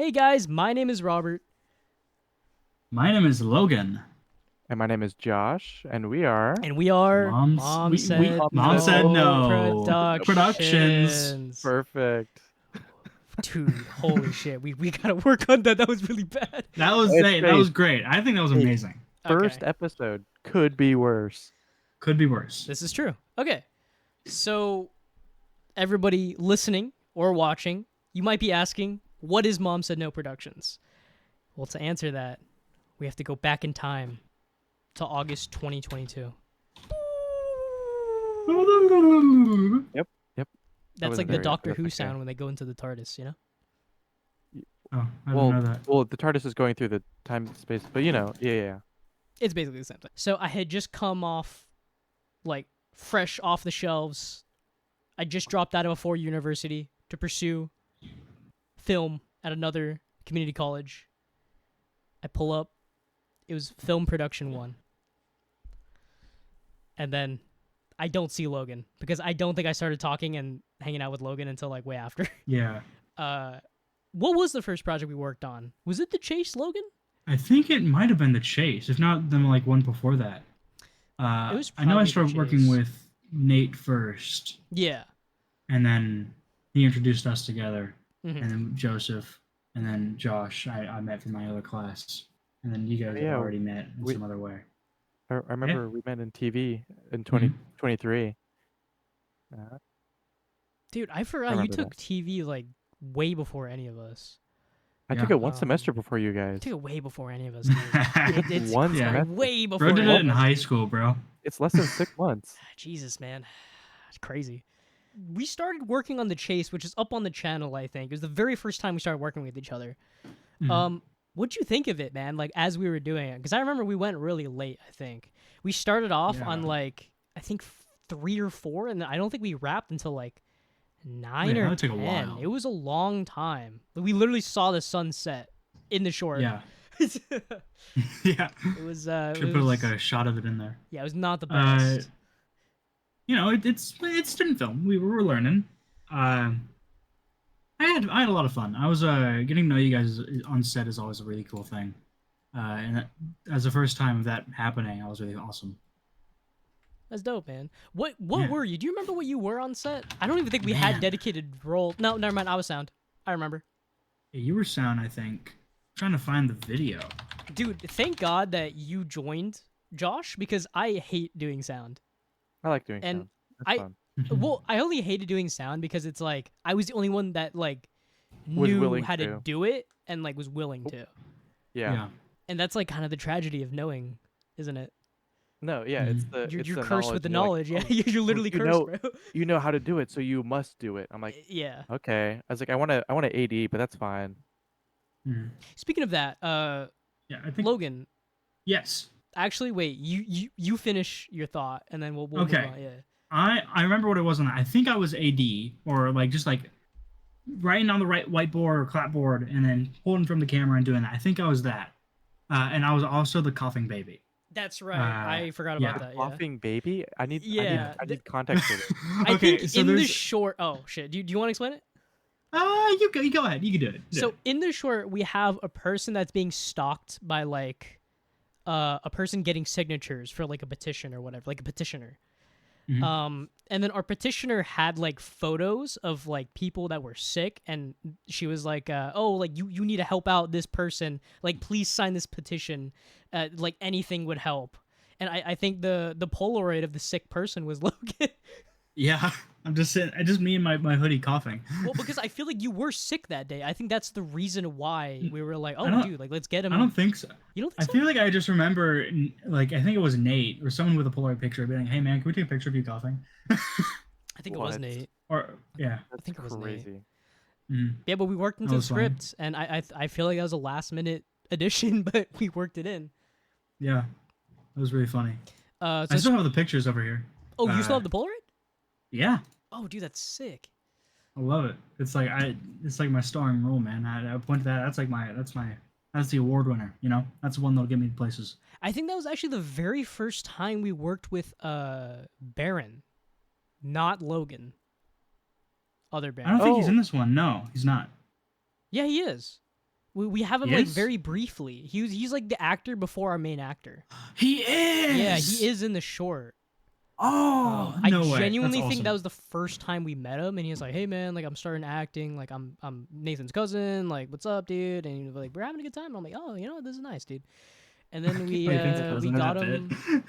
Hey guys, my name is Robert. My name is Logan. And my name is Josh, and we are And we are Mom's Mom we Said Mom said No no. Productions. Productions. perfect. Dude, holy shit. We gotta work on that. That was really bad. That was great. I think that was Hey, amazing. first Okay, episode could be worse. Could be worse. this is true. Okay, so everybody listening or watching, you might be asking, what is Mom Said No Productions? Well, to answer that, we have to go back in time to August 2022. Yep. That That's was a like the very Doctor Who epic sound when they go into the TARDIS, you know? Oh, I Well, didn't know that. well, the TARDIS is going through the time space, but yeah. It's basically the same thing. So I had just come off, like, fresh off the shelves. I just dropped out of a 4 university to pursue film at another community college. I pull up. It was film production 1. And then I don't see Logan because I don't think I started talking and hanging out with Logan until, like, way after. Yeah. What was the first project we worked on? Was it The Chase, Logan? I think it might have been The Chase, if not then like one before that. It was I know I probably The started working Chase. with Nate first, Yeah. and then he introduced us together, hmm and then Joseph, and then Josh. I met from my other class, and then you guys had Yeah, already met in we- some other way. I Yeah. remember we met in TV in Mhm. 2023. Uh, Dude, I I forgot you remember took that. TV, like, way before any of us. I took Yeah. it one semester before you guys. Took it way before any of us. Dude. It's One Yeah. semester. way before. Bro did any it of in us, high dude. school, bro. It's less than 6 months. Jesus, man, it's crazy. We started working on The Chase, which is up on the channel. I think it was the very first time we started working with each other. Mhm. What'd you think of it, man? Like as we were doing it, because I remember we went really late. I think we started off on Yeah. like I think 3 or 4, and I don't think we wrapped until like 9 Yeah, or that took a 10. while. It was a long time. We literally saw the sunset in the short. Yeah. it Yeah. was Should put like a shot of it in there. yeah, it was not the Uh, best. it's student film. We were learning. I had a lot of fun. I was getting to know you guys on set is always a really cool thing. And as the first time of that happening, I was really awesome. That's dope, man. What Yeah. were you? Do you remember what you were on set? I don't even think we had Man. dedicated role. No, never mind. I was sound. I remember. Yeah, you were sound, I think. I'm trying to find the video. Dude, thank God that you joined, Josh, because I hate doing sound. I like doing And sound. That's I fun. well, I only hated doing sound because it's like I was the only one that like Was knew willing how to to. do it and like was willing to. Yeah. Yeah. And that's like kind of the tragedy of knowing, isn't it? No, yeah, it's Mhm. the You're it's you're the cursed with the and you're like, knowledge. Yeah, "Oh, you're literally you cursed, know bro. you know how to do it, so you must do it." I'm like, Yeah. "Okay." I was like, I want to AD, but that's fine." Mhm. Speaking of that, Yeah, I think. Logan, Yes. actually, wait. You finish your thought, and then we'll Okay. move on. Yeah. I remember what it was on that. I think I was AD or like just like writing on the right whiteboard or clapboard and then holding from the camera and doing that. I think I was that. And I was also the coughing baby. That's right. I forgot yeah. about that. Yeah. Coughing baby? I need Yeah, I need context for this. I Okay, think so in the there's short. Oh shit. Do you want to explain it? you go ahead. You can do it. So in the short, we have a person that's being stalked by like a person getting signatures for like a petition or whatever, like a petitioner. Mhm. And then our petitioner had like photos of like people that were sick, and she was like, "Oh, like you need to help out this person. Like, please sign this petition. Like anything would help." And I think the Polaroid of the sick person was Logan. Yeah. I'm just sitting. I just me and my hoodie coughing. Well, because I feel like you were sick that day. I think that's the reason why we were like, I "Oh, don't- dude, like let's get him." I don't think so. You don't I think so? feel like I just remember, like, I think it was Nate or someone with a Polaroid picture being like, "Hey, man, can we take a picture of you coughing?" I think it was What? Nate. Or yeah. That's think it was Nate. crazy. Mhm. Yeah, but we worked into That the was funny. script, and I feel like that was a last minute addition, but we worked it in. Yeah. That was really funny. So I still have the pictures over here. oh, you still uh, have the Polaroid? Yeah. Oh, dude, that's sick. I love it. It's like it's like my starring role, man. I point to that. That's the award winner. You know, that's the one that'll get me places. I think that was actually the very first time we worked with Baron, not Logan. Other I Baron. don't think he's Oh. in this one. No, he's not. Yeah, he is. We have him He like is? very briefly. He's like the actor before our main actor. He is. Yeah, he is in the short. Oh, I no way. That's genuinely think awesome. that was the first time we met him, and he was like, "Hey man, like I'm starting acting, like I'm Nathan's cousin, like what's up, dude?" And he was like, "We're having a good time." And I'm like, "Oh, you know what? This is nice, dude." And then we Wait, thanks, cousin. we Is got that him. bit?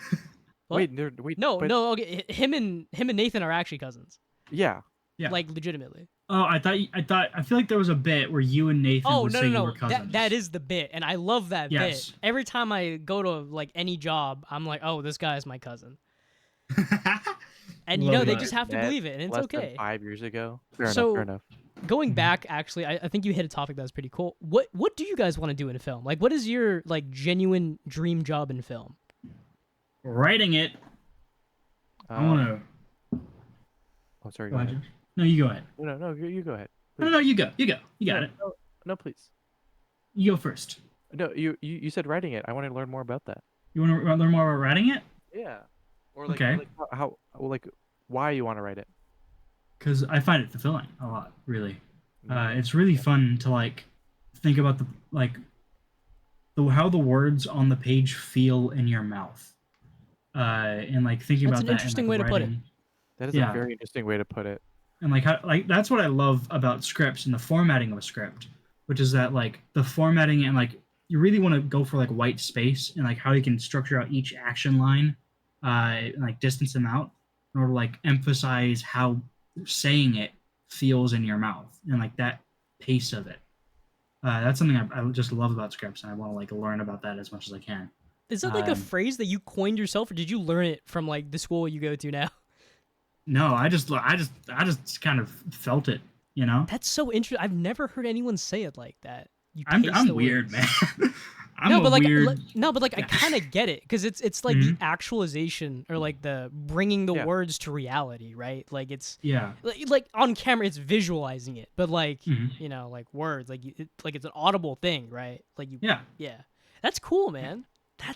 What? Wait. No, but, no. Okay, him and Nathan are actually cousins, Yeah. Yeah. like legitimately. Oh, I feel like there was a bit where you and Nathan Oh would no, say no, you no. were cousins. That is the bit, and I love that Yes. bit. Every time I go to like any job, I'm like, "Oh, this guy is my cousin," and you Love know they that. just have to Met believe it, and it's less okay. than 5 years ago. Fair So- enough. Going back, actually, I think you hit a topic that was pretty cool. What do you guys want to do in film? Like, what is your like genuine dream job in film? Writing it. I want to. Oh, sorry. Go Go ahead. ahead. Josh. No, you go ahead. No, you go ahead. No, you go. You got it. No, please. You go first. No, you said writing it. I want to learn more about that. You want to learn more about writing it? Yeah. Or like, Okay. like like why you want to write it. Because I find it fulfilling a lot. Really, it's really fun to like think about how the words on the page feel in your mouth, and like thinking That's about an that. interesting and, like, way to put it. writing. That is Yeah. a very interesting way to put it. And like how that's what I love about scripts and the formatting of a script, which is that like the formatting and like you really want to go for like white space and like how you can structure out each action line, and like distance them out in order to like emphasize how saying it feels in your mouth and like that pace of it. That's something I just love about scripts, and I want to like learn about that as much as I can. Is that like a phrase that you coined yourself, or did you learn it from like the school you go to now? No, I just kind of felt it, you know. That's so interesting. I've never heard anyone say it like that. You I'm pace the weird, words. man. I'm no, a but like, weird. I kind of get it because it's like the actualization or like the bringing the Yeah. words to reality, right? Like it's Yeah. like on camera, it's visualizing it, but like Mhm. you know, like words, like like it's an audible thing, right? Like you, Yeah. That's cool, man.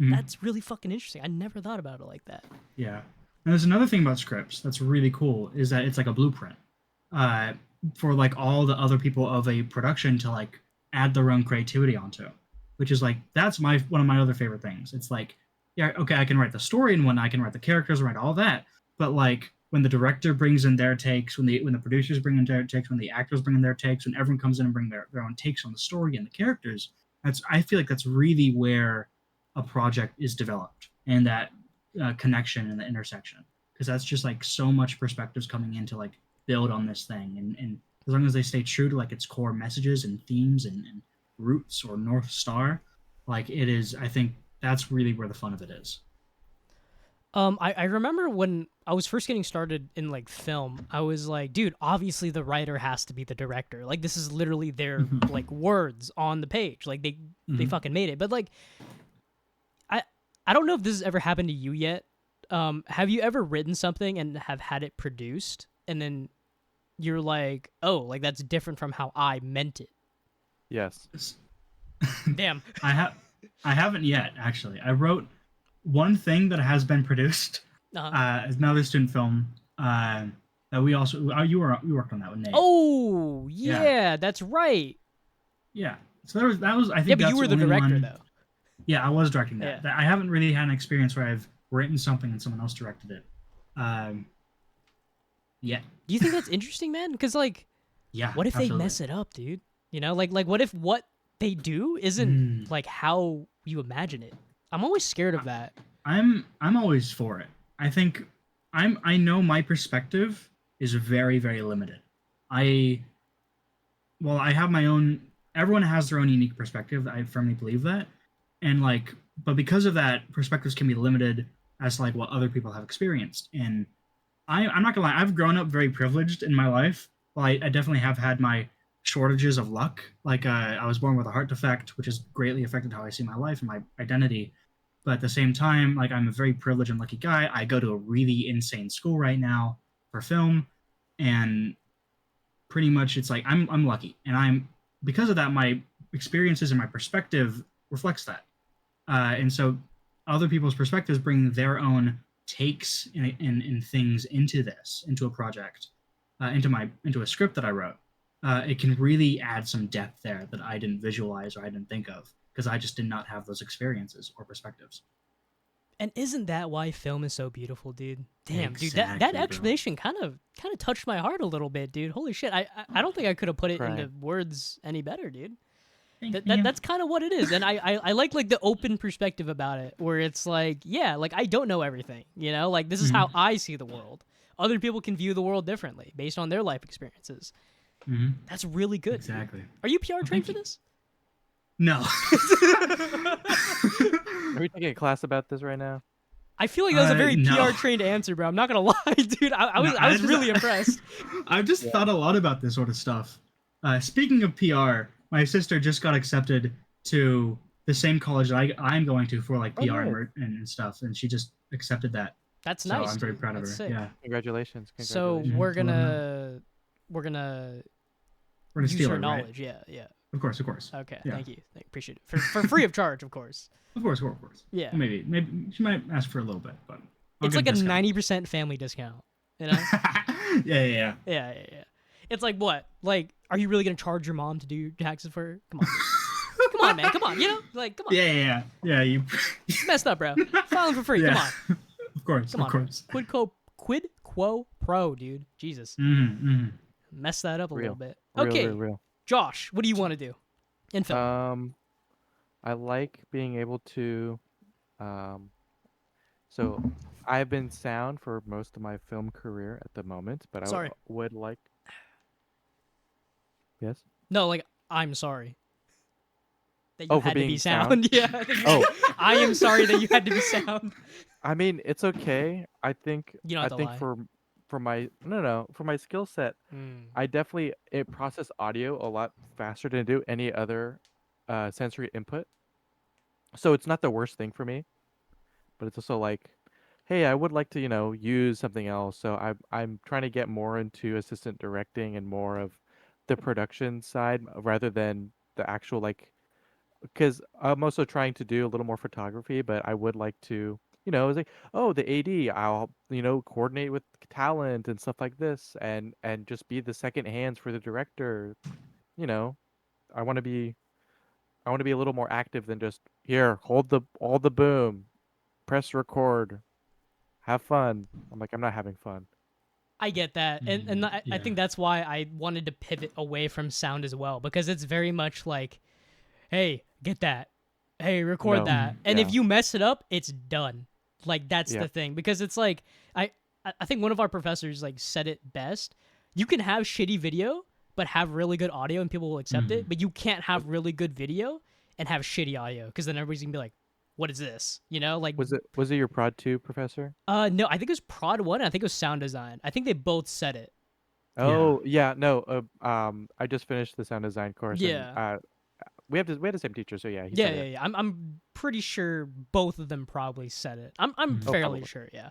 That's really fucking interesting. I never thought about it like that. Yeah. And there's another thing about scripts that's really cool is that it's like a blueprint, for like all the other people of a production to like add their own creativity onto, which is like that's one of my other favorite things. It's like, yeah, okay, I can write the story and when I can write the characters, write all that, but like when the director brings in their takes, when the producers bring in their takes, when the actors bring in their takes, when everyone comes in and bring their own takes on the story and the characters, I feel like that's really where a project is developed, and that connection and the intersection, because that's just like so much perspectives coming in to like build on this thing, and as long as they stay true to like its core messages and themes and roots or North Star, like it is, I think that's really where the fun of it is. I remember when I was first getting started in like film, I was like, dude, obviously the writer has to be the director. Like this is literally their like words on the page. Like they fucking made it. But like I don't know if this has ever happened to you yet. Have you ever written something and have had it produced and then you're like, oh, like that's different from how I meant it? Yes. Damn. I haven't yet, actually. I wrote one thing that has been produced, another student film, that we also you worked on that with Nate. Oh yeah, that's right. Yeah. So that was I think Yeah, but that's you were the only director one- though. Yeah, I was directing that. Yeah. I haven't really had an experience where I've written something and someone else directed it. Yeah. Do you think that's interesting, man? Because like, Yeah. what if they mess it up, dude? You know, like what if what they do isn't like how you imagine it? I'm always scared of that. I'm always for it. I think I know my perspective is very, very limited. I have my own. Everyone has their own unique perspective. I firmly believe that, and like, but because of that, perspectives can be limited as to like what other people have experienced. And I'm not gonna lie, I've grown up very privileged in my life. Well, I definitely have had my shortages of luck. Like, I was born with a heart defect, which has greatly affected how I see my life and my identity. But at the same time, like, I'm a very privileged and lucky guy. I go to a really insane school right now for film, and pretty much it's like I'm lucky, and because of that, my experiences and my perspective reflects that. And so other people's perspectives bring their own takes and things into a project, into a script that I wrote. it can really add some depth there that I didn't visualize or I didn't think of because I just did not have those experiences or perspectives. And isn't that why film is so beautiful, dude? Damn, dude, that Exactly, bro. explanation kind of touched my heart a little bit, dude. Holy shit, I don't think I could have put it Crying. into words any better, dude. Thanks, man. That's kind of what it is, and I like the open perspective about it, where it's like, yeah, like I don't know everything, you know, like this is how I see the world. Other people can view the world differently based on their life experiences. That's really good. Exactly. Are you PR trained thank for you. this? No. Are we taking a class about this right now? I feel like that was a very no. PR trained answer, bro. I'm not gonna lie, dude. I was really impressed. I've just thought a lot about this sort of stuff. Speaking of PR, my sister just got accepted to the same college that I'm going to for like Oh, PR nice. and stuff, and she just accepted that. That's So nice. I'm very dude. proud of That's her. sick. Yeah. Congratulations. So Congratulations. we're To let gonna We're gonna use steal her her, knowledge. right? Yeah. Of course. Okay. Yeah. Thank you. Appreciate it for free of charge, of course. Of course. Yeah. Maybe she might ask for a little bit, but I'll It's get like a discount. 90% family discount. You know? Yeah. Yeah. It's like what? Like, are you really gonna charge your mom to do your taxes for her? Come on. Come on, man. Come on. You know? Like, come on. Yeah. You. It's messed up, bro. Filing for free. Yeah. Come on. Of course. Come on. Quid quo pro, dude. Jesus. Mess that up a little bit. Okay. Real. Josh, what do you want to do in film? I like being able to, so I've been sound for most of my film career at the moment, but Sorry. I would like. Yes. No, like, I'm sorry that you Oh, for had to be being sound. sound? Yeah. I think you Oh. said, I am sorry that you had to be sound. I mean, it's okay. I think. You don't have to lie. For my for my skill set, I definitely process audio a lot faster than I do any other sensory input. So it's not the worst thing for me, but it's also like, hey, I would like to, use something else. So I'm trying to get more into assistant directing and more of the production side rather than the actual like, because I'm also trying to do a little more photography, but I would like to, it's like, oh, the AD, I'll, coordinate with talent and stuff like this, and just be the second hands for the director. You know, I want to be, I want to be a little more active than just here, hold the boom, press record, have fun. I'm like, I'm not having fun. I get that, and I think that's why I wanted to pivot away from sound as well, because it's very much like, hey, get that, hey, record No. that, and if Yeah. you mess it up, it's done. Like that's Yeah. the thing, because it's like I think one of our professors like said it best. You can have shitty video, but have really good audio, and people will accept it. But you can't have really good video and have shitty audio, because then everybody's gonna be like, what is this? You know, like Was it your Prod 2 professor? no, I think it was Prod 1, and I think it was sound design. I think they both said it. Oh, yeah, no. I just finished the sound design course, Yeah. and we have the same teacher, so yeah, he Yeah, said yeah, it. yeah. I'm pretty sure both of them probably said it. I'm fairly probably. sure, yeah.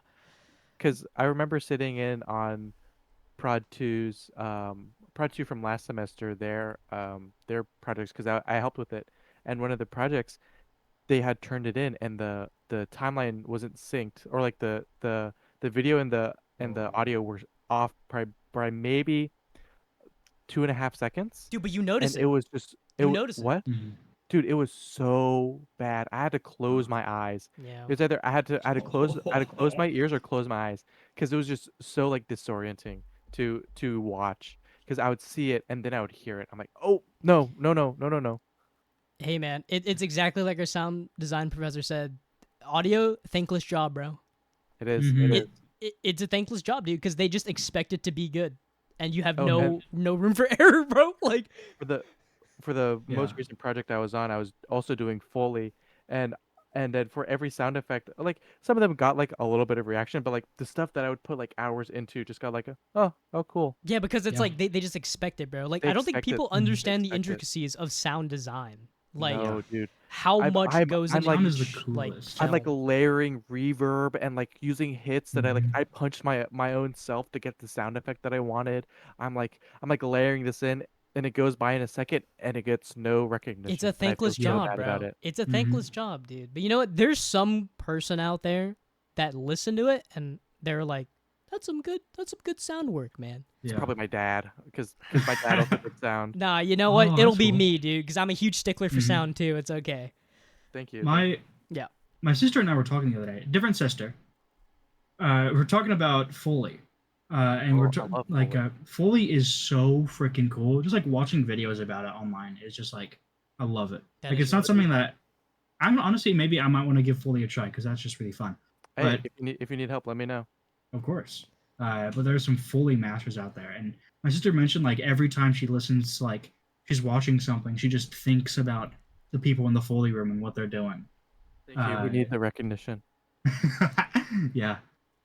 Because I remember sitting in on Prod 2's Prod 2 from last semester, their projects, because I helped with it, and one of the projects they had turned it in, and the timeline wasn't synced, or like the video and the audio were off by maybe 2.5 seconds, Dude, but you and notice it it. was just You notice it. what? Dude, it was so bad. I had to close my eyes. Yeah. It was either I had to close my ears or close my eyes, because it was just so like disorienting to watch, because I would see it and then I would hear it. I'm like, oh no. Hey man, it's exactly like our sound design professor said. Audio, thankless job, bro. It is. It is. It's a thankless job, dude, because they just expect it to be good, and you have Oh, no room for error, bro. Like, For the most Yeah. recent project I was on, I was also doing Foley, and then for every sound effect, like some of them got like a little bit of reaction, but like the stuff that I would put like hours into just got like oh cool. yeah, because it's Yeah. like they just expect it, bro. Like, They I don't think expect it. people They understand the expect it. intricacies of sound design. Like, No, dude. how much goes I'm into like- Sound is the each, like, coolest. I'm like cell. layering reverb and like using hits that Mhm. I punched my own self to get the sound effect that I wanted. I'm like layering this in, and it goes by in a second and it gets no recognition. It's a and I feel thankless so job, bad about bro. it. It's a thankless job, dude. But you know what? There's some person out there that listen to it and they're like, That's some good sound work, man. It's Yeah. probably my dad, because my dad also did sound. Nah, you know Oh, what? It'll that's be cool. me, dude, because I'm a huge stickler for Mhm. sound too. It's okay. Thank you. Yeah. My sister and I were talking the other day. Different sister. We're talking about Foley. And Oh, I love like Foley. Foley is so freaking cool. Just like watching videos about it online is just like I love it. That Like is it's not really something that I'm honestly maybe I might want to give Foley a try because that's just really fun. Hey, But if you need help, let me know. of course, but there's some Foley masters out there, and my sister mentioned like every time she listens, like she's watching something, she just thinks about the people in the Foley room and what they're doing. Thank you. We need the recognition. Yeah,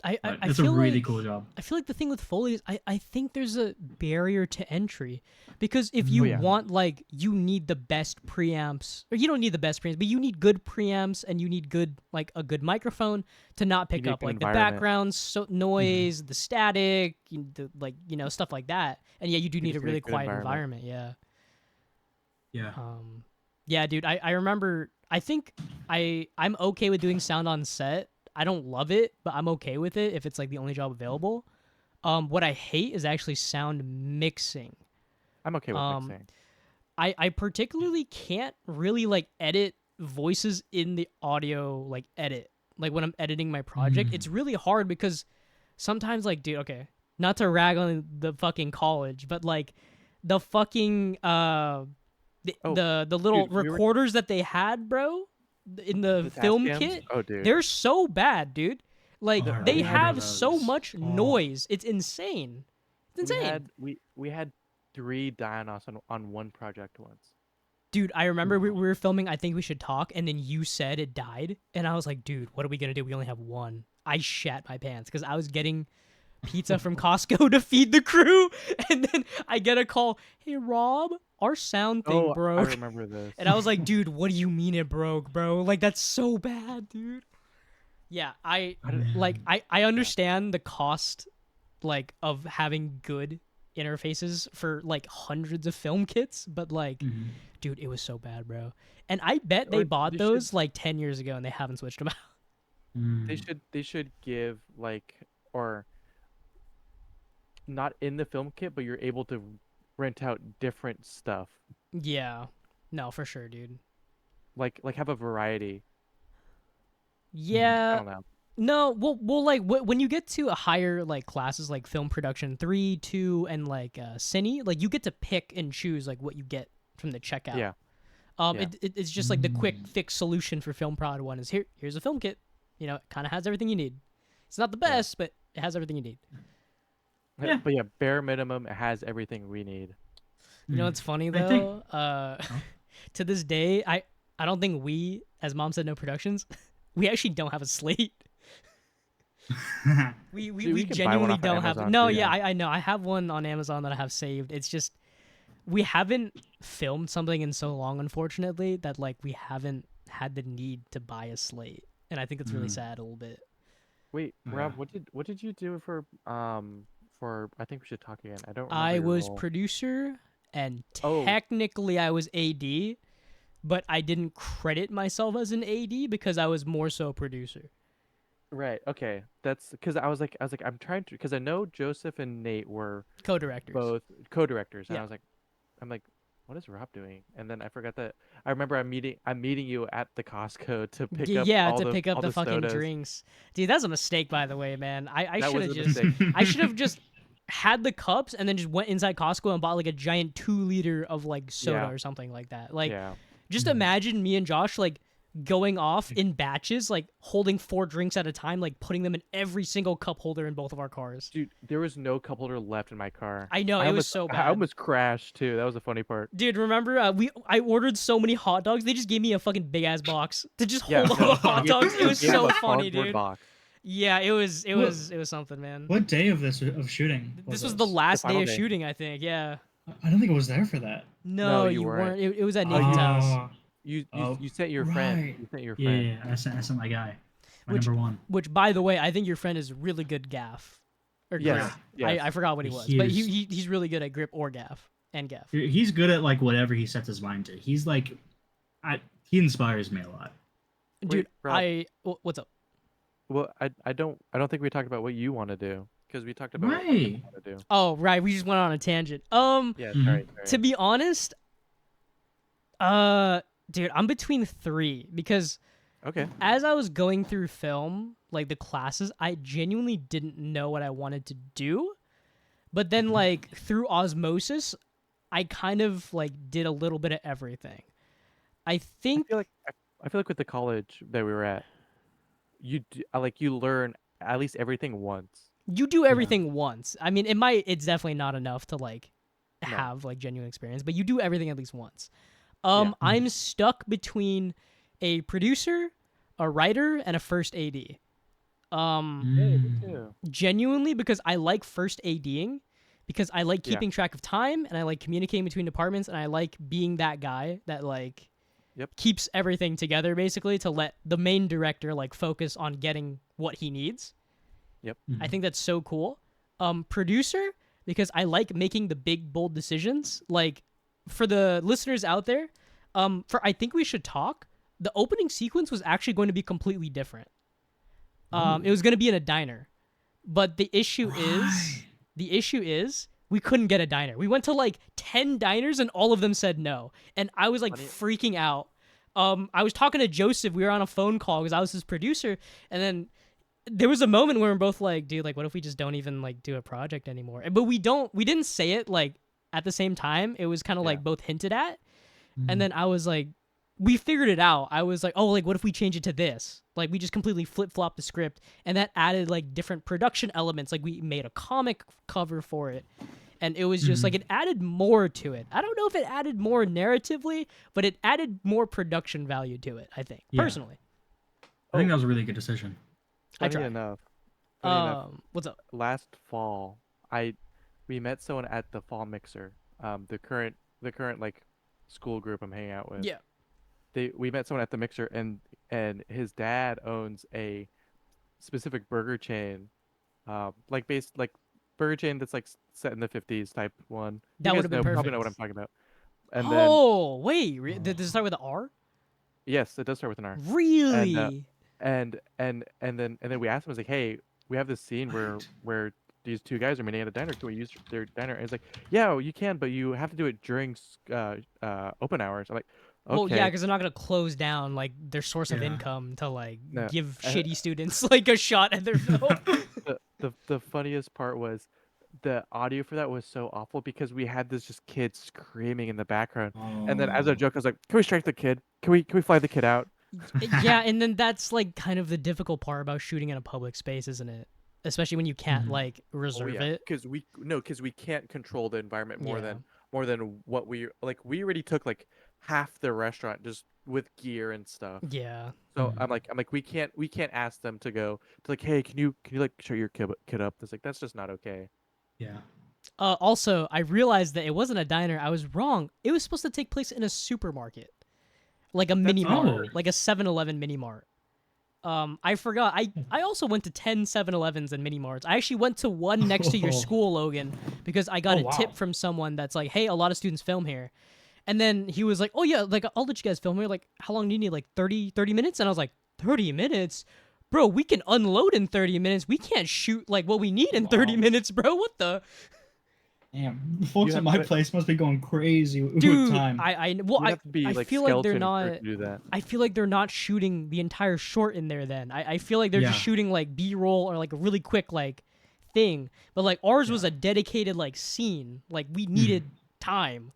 I but I it's a feel really like cool job. I feel like the thing with Foley is I think there's a barrier to entry because if you yeah. want like you need the best preamps or you don't need the best preamps but you need good preamps and you need good like a good microphone to not pick need up good like the environment. background noise, the static, stuff like that. And yeah, you do You need a just need a really good quiet environment. environment. Yeah. Yeah. Yeah, dude, I remember I think I'm okay with doing sound on set. I don't love it, but I'm okay with it if it's like the only job available. What I hate is actually sound mixing. I'm okay with Um, mixing. I particularly can't really like edit voices in the audio like edit. Like when I'm editing my project, it's really hard because sometimes like dude, okay, not to rag on the fucking college, but like the fucking the little Dude, we were recorders that they had, bro, in the the film Tascams. kit, Oh, dude. they're so bad, dude. Like Oh, I they we had remember have so those. much Oh. noise. It's insane. It's insane. We had 3 Dianos on one project once. Dude, I remember we were filming I Think We Should Talk, and then you said it died. And I was like, dude, what are we going to do? We only have one. I shat my pants because I was getting pizza from Costco to feed the crew. And then I get a call, hey, Rob, our sound thing Oh, I broke. remember this. And I was like, dude, what do you mean it broke, bro? Like, that's so bad, dude. Yeah, I understand the cost, like, of having good interfaces for like hundreds of film kits, but like dude, it was so bad, bro. And I bet they Or bought they those should- like 10 years ago and they haven't switched them out. They should give like, or not in the film kit, but you're able to rent out different stuff. Yeah, no, for sure, dude. Like have a variety. I Yeah, don't know. no, well, like when you get to a higher like classes like film production 3, 2, and like cine, like you get to pick and choose like what you get from the checkout. Yeah. Yeah. It's just like the quick fix solution for film prod one is here's a film kit. You know, it kind of has everything you need. It's not the best, but it has everything you need. Yeah. But yeah, bare minimum, it has everything we need. You know what's funny I though? think- To this day, I don't think we, as Mom Said No Productions, we actually don't have a slate. We Dude, we can buy one genuinely off of don't have. Amazon No, too, yeah, yeah. I know. I have one on Amazon that I have saved. It's just we haven't filmed something in so long, unfortunately, that like we haven't had the need to buy a slate, and I think it's really sad a little bit. Wait, Yeah. Rob, what did you do for I Think We Should Talk Again? I don't remember I your was role. producer, and Oh. technically I was AD, but I didn't credit myself as an AD because I was more so producer. Right. Okay. That's because I was like I'm trying to, because I know Joseph and Nate were Co-directors. both co-directors, and Yeah. I'm like, what is Rob doing? And then I forgot that I remember I'm meeting you at the Costco to pick up Yeah, all to the pick up all the fucking sodas. drinks. Dude, that's a mistake, by the way, man. I That should was have a just mistake. I should have just had the cups and then just went inside Costco and bought like a giant 2-liter of like soda Yeah. or something like that. Like, Yeah. just imagine me and Josh like going off in batches, like holding 4 drinks at a time, like putting them in every single cup holder in both of our cars. Dude, there was no cup holder left in my car. I know, it was so I bad. almost crashed too. That was the funny part. Dude, remember I ordered so many hot dogs. They just gave me a fucking big ass box to just Yeah. hold all the hot dogs. It was They gave so a funny, cardboard dude. box. Yeah, it was something, man. What day of shooting? This was the last final day of day. shooting, I think. Yeah. I don't think I was there for that. No, you you weren't. weren't. It was at Oh, Nathan's you- house. You sent your friend. right. You sent your Yeah, friend. yeah, I sent my guy. My Which- number one. Which, by the way, I think your friend is really good gaff. Or Yes. grip. Yes. I forgot what he was, He but is. he's really good at grip or gaff and gaff. He's good at like whatever he sets his mind to. He's like, he inspires me a lot. Dude, Rob. what's up? Well, I don't think we talked about what you want to do. because we talked about what we Right. want to do. Oh, right. We just went on a tangent. Yeah, Mhm. sorry. To be honest, dude, I'm between three because Okay. as I was going through film, like the classes, I genuinely didn't know what I wanted to do. But then, like, through osmosis, I kind of like did a little bit of everything. I I think feel like I feel like with the college that we were at, you learn at least everything once. you do Yeah. everything once. I mean, it's definitely not enough to like No. have like genuine experience, but you do everything at least once. Yeah. I'm stuck between a producer, a writer, and a first AD. Hey, me Mm. too. Genuinely because I like first ADing, because I like Yeah. keeping track of time and I like communicating between departments and I like being that guy that like Yep. keeps everything together basically to let the main director like focus on getting what he needs. Yep. I think that's so cool. Producer because I like making the big bold decisions. Like for the listeners out there, for I think we should talk. The opening sequence was actually going to be completely different. It was going to be in a diner, but the issue is we couldn't get a diner. We went to like 10 diners and all of them said no, and I was like freaking out. I was talking to Joseph. We were on a phone call because I was his producer, and then there was a moment where we're both like, dude, like, what if we just don't even like do a project anymore? But we didn't say it like at the same time. It was kind of like both hinted at. And then I was like, we figured it out. I was like, oh, like, what if we change it to this? Like, we just completely flip-flopped the script, and that added like different production elements. Like, we made a comic cover for it, and it was just like it added more to it. I don't know if it added more narratively, but it added more production value to it, I think, Yeah. personally. I think that was a really good decision. Funny tried. enough, What's up? last fall, we met someone at the fall mixer. The current like school group I'm hanging out with. Yeah. We met someone at the mixer, and his dad owns a specific burger chain, like burger chain that's like set in the 50s type one. That You would guys have been probably know what I'm perfect. talking about. And then Oh, wait. Did this start with an R? yes, it does start with an R. Really? And then we asked him, I was like, hey, we have this scene where these two guys are meeting at a diner. Can we use their diner? And he's like, yeah, you can, but you have to do it during open hours. I'm like, Well, yeah, okay. because they're not gonna close down like their source of Yeah. income to like No. give shitty students like a shot at their film. The funniest part was the audio for that was so awful because we had this just kid screaming in the background, and then as a joke, I was like, can we strike the kid? Can we fly the kid out? Yeah, and then that's like kind of the difficult part about shooting in a public space, isn't it? Especially when you can't like reserve it. Because we can't control the environment more Yeah. than what we like. We already took like half the restaurant just with gear and stuff. Yeah. So I'm like we can't ask them to go to like, hey, can you like show your kid up? It's like that's just not okay. Yeah. Also, I realized that it wasn't a diner. I was wrong. It was supposed to take place in a supermarket, like a mini mart, Oh. like a 7-Eleven mini mart. I forgot. I also went to 10 7-Elevens and mini marts. I actually went to one next to your school, Logan, because I got a tip from someone that's like, hey, a lot of students film here. And then he was like, oh yeah, like I'll let you guys film here. Like, how long do you need? Like 30 minutes? And I was like, 30 minutes? Bro, we can unload in 30 minutes. We can't shoot like what we need in 30 minutes, bro. What the? Damn, the folks You at have my to- place must be going crazy with Dude, time. I You have to be I like feel like they're skeleton not. to do that. I feel like they're not shooting the entire short in there. Then I feel like they're just Yeah. shooting like B-roll or like a really quick like thing. But like ours was a dedicated like scene. Like we needed time.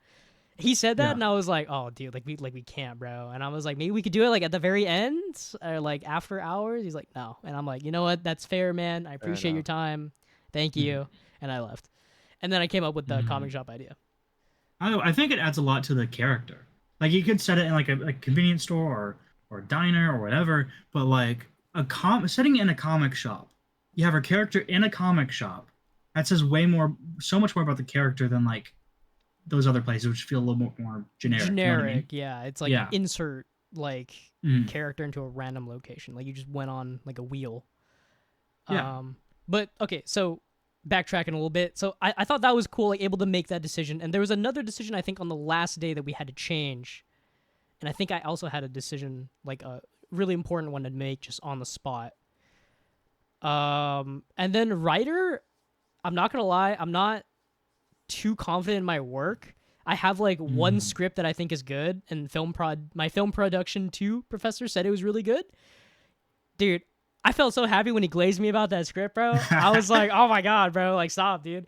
He said that, Yeah. and I was like, "Oh, dude, like we can't, bro." And I was like, "Maybe we could do it like at the very end, or like after hours." He's like, "No," and I'm like, "You know what? That's fair, man. I appreciate your enough. time. Thank you." And I left. And then I came up with the comic shop idea. I think it adds a lot to the character. Like you could set it in like a convenience store or diner or whatever, but like setting it in a comic shop, you have a character in a comic shop. That says so much more about the character than like those other places, which feel a little more generic. You know what I mean? Yeah. It's like Yeah. insert like Mm. character into a random location. Like you just went on like a wheel. Yeah. But okay, so backtracking a little bit. So I thought that was cool, like able to make that decision. And there was another decision I think on the last day that we had to change. And I think I also had a decision, like a really important one to make just on the spot. And then writer, I'm not gonna lie, I'm not too confident in my work. I have like one script that I think is good, and my film production 2 professor said it was really good. Dude, I felt so happy when he glazed me about that script, bro. I was like, oh my god, bro, like stop, dude.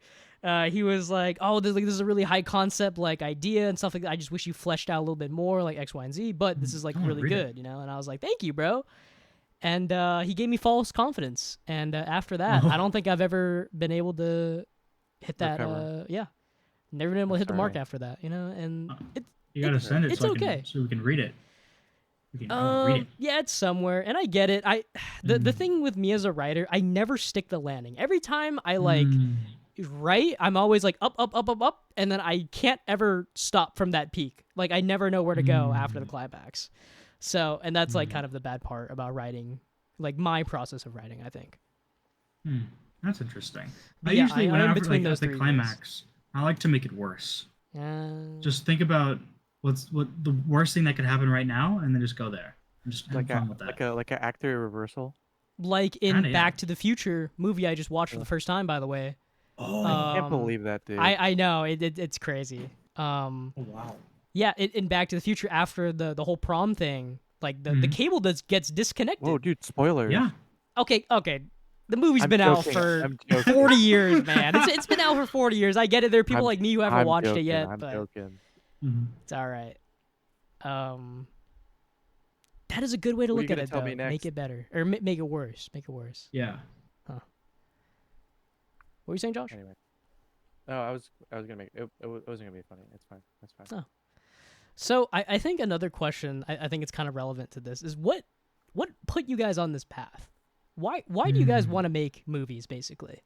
He was like, oh, this is a really high concept like idea and stuff like that. I just wish you fleshed out a little bit more, like X, Y, and Z. But this is like really good, you know. And I was like, thank you, bro. And he gave me false confidence. And after that, I don't think I've ever been able to hit that. Never been able to hit the mark after that, you know. And you gotta send it. It's so okay. So we can read it. Read it. Yeah, it's somewhere, and I get it. The thing with me as a writer, I never stick the landing. Every time I like write, I'm always like up, and then I can't ever stop from that peak. Like I never know where to go after the climax. So, and that's like kind of the bad part about writing, like my process of writing, I think. That's interesting. But I usually, when I'm between like, those at the climax, I like to make it worse. Just think about what the worst thing that could happen right now, and then just go there. And just have fun with that. Like an actor reversal. Like in Back to the Future movie I just watched for the first time, by the way. Oh, I can't believe that, dude. I know it's crazy. Oh wow. Yeah, in Back to the Future, after the whole prom thing, like the cable gets disconnected. Whoa, dude, spoilers. Yeah. Okay. The movie's been out for 40 years, man. It's been out for 40 years. I get it. There are people like me who haven't watched it yet, I'm but joking. It's all right. That is a good way to look at it, though. Make it better. Or make it worse. Make it worse. Yeah. Huh. What were you saying, Josh? Anyway. No, I was gonna make it wasn't gonna be funny. It's fine. That's fine. Oh. So I think another question, I think it's kind of relevant to this, is what put you guys on this path? Why do you guys want to make movies, basically?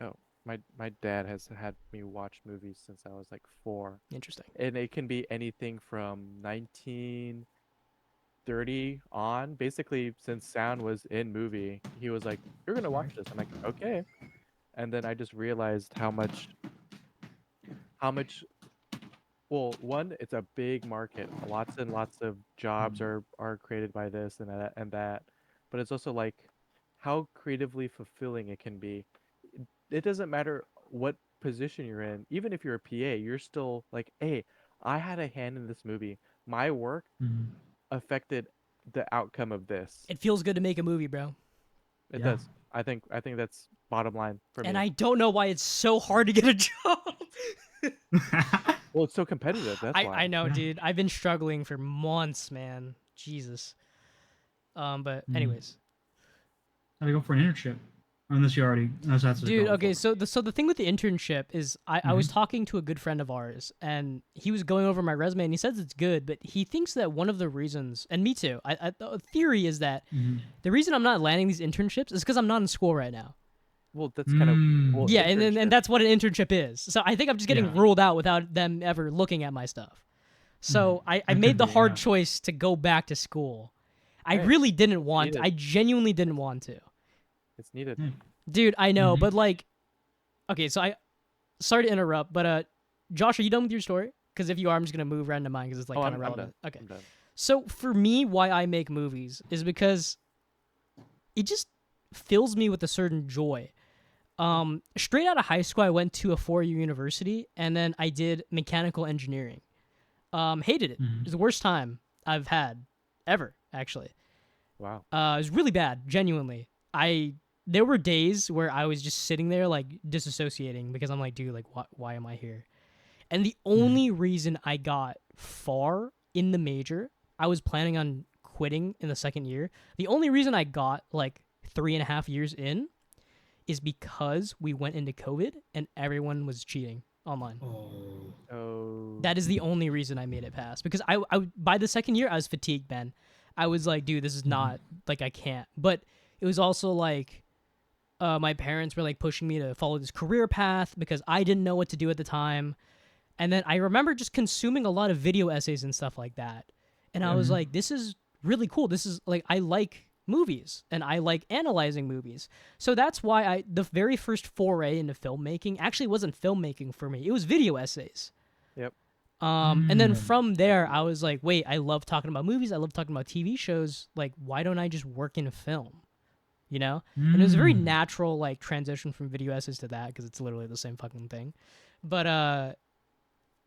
Oh, my dad has had me watch movies since I was like 4. Interesting. And it can be anything from 1930 on. Basically, since sound was in movie, he was like, "You're gonna watch this." I'm like, "Okay." And then I just realized how much. Well, one, it's a big market. Lots and lots of jobs are created by this and that. But it's also like how creatively fulfilling it can be. It doesn't matter what position you're in. Even if you're a PA, you're still like, hey, I had a hand in this movie. My work affected the outcome of this. It feels good to make a movie, bro. It does. I think that's bottom line for me. And I don't know why it's so hard to get a job. Well, it's so competitive. That's why. I know, dude. I've been struggling for months, man. Jesus. But anyways. Gotta go for an internship. Unless you already... That's dude, okay, so the thing with the internship is I was talking to a good friend of ours, and he was going over my resume, and he says it's good, but he thinks that one of the reasons, and me too, the theory is that the reason I'm not landing these internships is because I'm not in school right now. Well, that's kind of... Well, yeah, and that's what an internship is. So I think I'm just getting ruled out without them ever looking at my stuff. So I made the hard choice to go back to school. I really didn't want to. I genuinely didn't want to. It's needed. Dude, I know, but like... Okay, so sorry to interrupt, but Josh, are you done with your story? Because if you are, I'm just going to move right into mine because it's like kind of relevant. I'm done. Okay. I'm done. So for me, why I make movies is because it just fills me with a certain joy. Straight out of high school, I went to a 4-year university, and then I did mechanical engineering. Hated it. It was the worst time I've had ever, actually. Wow. It was really bad, genuinely. There were days where I was just sitting there, like, disassociating because I'm like, dude, like, why am I here? And the only reason I got far in the major, I was planning on quitting in the second year. The only reason I got, like, 3.5 years in is because we went into COVID and everyone was cheating online. Oh. That is the only reason I made it past. Because I by the second year, I was fatigued, Ben. I was like, dude, this is not, like, I can't. But it was also like, my parents were like pushing me to follow this career path because I didn't know what to do at the time. And then I remember just consuming a lot of video essays and stuff like that. And I was like, this is really cool. This is like, I like movies and I like analyzing movies. So that's why the very first foray into filmmaking actually wasn't filmmaking for me. It was video essays. Yep. And then from there, I was like, wait, I love talking about movies. I love talking about TV shows. Like, why don't I just work in film? you know? And it was a very natural like transition from video essays to that because it's literally the same fucking thing. But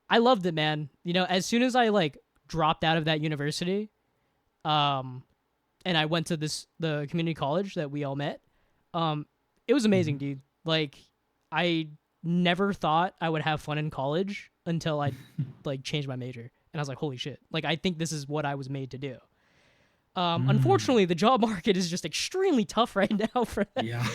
I loved it, man. You know, as soon as I like dropped out of that university, and I went to the community college that we all met, it was amazing, dude. Like, I never thought I would have fun in college until I like changed my major, and I was like, holy shit! Like, I think this is what I was made to do. Unfortunately, the job market is just extremely tough right now for that. Yeah.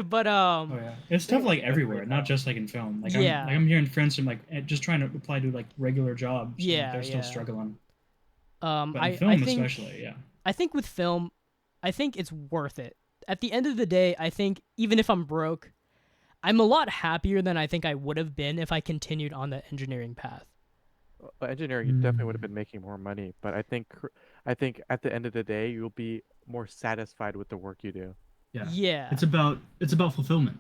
But Oh yeah, it's tough like everywhere, not just like in film. Like I'm hearing friends from like just trying to apply to like regular jobs. Yeah, and they're still struggling. But I in film think, especially, yeah. I think with film, I think it's worth it. At the end of the day, I think even if I'm broke, I'm a lot happier than I think I would have been if I continued on the engineering path. Well, engineering, you definitely would have been making more money, but I think at the end of the day, you'll be more satisfied with the work you do. Yeah. Yeah. It's about fulfillment.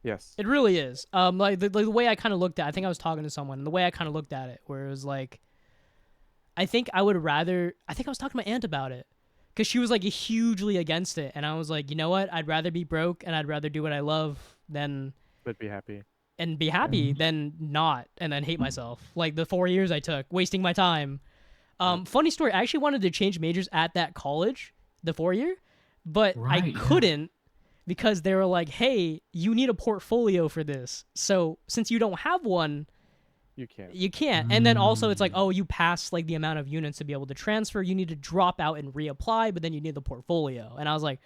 Yes. It really is. Like the way I kind of looked at it, I think I was talking to someone, and the way I kind of looked at it, where it was like, I think I was talking to my aunt about it, because she was like hugely against it, and I was like, you know what? I'd rather be broke, and I'd rather do what I love than But be happy. than not, and then hate myself. Like the 4 years I took, wasting my time. Funny story, I actually wanted to change majors at that college, the 4-year, but I couldn't because they were like, hey, you need a portfolio for this. So since you don't have one, you can't. And then also it's like, oh, you passed like the amount of units to be able to transfer. You need to drop out and reapply, but then you need the portfolio. And I was like,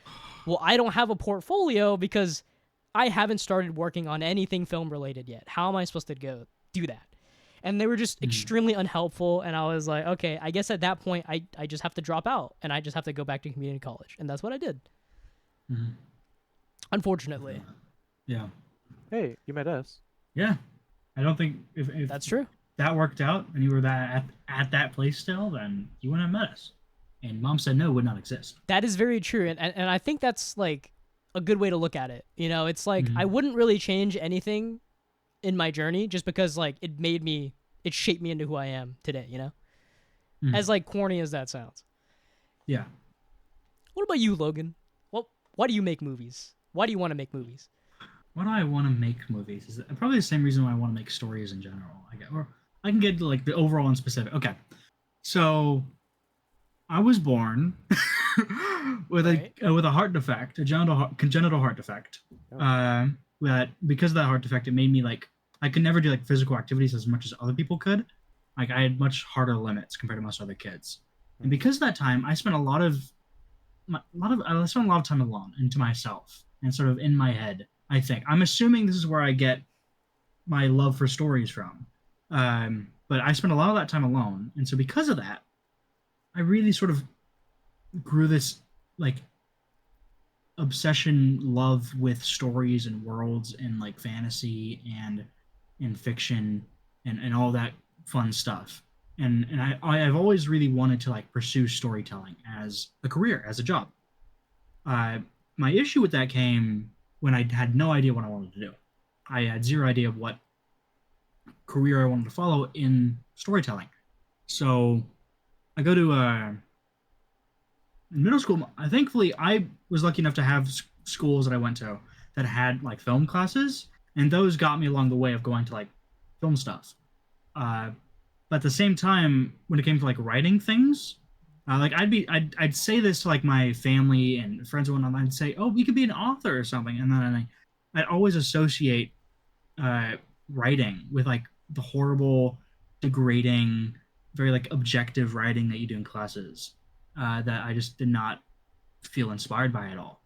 well, I don't have a portfolio because I haven't started working on anything film related yet. How am I supposed to go do that? And they were just extremely unhelpful. And I was like, okay, I guess at that point, I just have to drop out and I just have to go back to community college. And that's what I did. Mm-hmm. Unfortunately. Yeah. Hey, you met us. Yeah. I don't think if that's true. That worked out and you were at that place still, then you wouldn't have met us. And Mom Said No would not exist. That is very true. And I think that's like a good way to look at it. You know, it's like I wouldn't really change anything in my journey just because like it shaped me into who I am today, you know? As like corny as that sounds. Yeah. What about you, Logan? Why do you make movies? Why do you want to make movies? Why do I want to make movies? Is probably the same reason why I want to make stories in general. Or I can get to like the overall and specific. Okay. So I was born with a heart defect, a congenital heart defect. That because of that heart defect, it made me like I could never do like physical activities as much as other people could. Like I had much harder limits compared to most other kids. And because of that time, I spent a lot of time alone and to myself and sort of in my head. I think I'm assuming this is where I get my love for stories from. But I spent a lot of that time alone, and so because of that, I really sort of grew this like obsession love with stories and worlds and like fantasy and fiction and all that fun stuff. And I've always really wanted to like pursue storytelling as a career, as a job. My issue with that came when I had no idea what I wanted to do. I had zero idea of what career I wanted to follow in storytelling. So I go to in middle school. Thankfully, I was lucky enough to have schools that I went to that had like film classes, and those got me along the way of going to like film stuff. But at the same time, when it came to like writing things, like I'd say this to like my family and friends and whatnot. I'd say, "Oh, you could be an author or something," and then I'd always associate writing with like the horrible, degrading, very like objective writing that you do in classes that I just did not feel inspired by at all.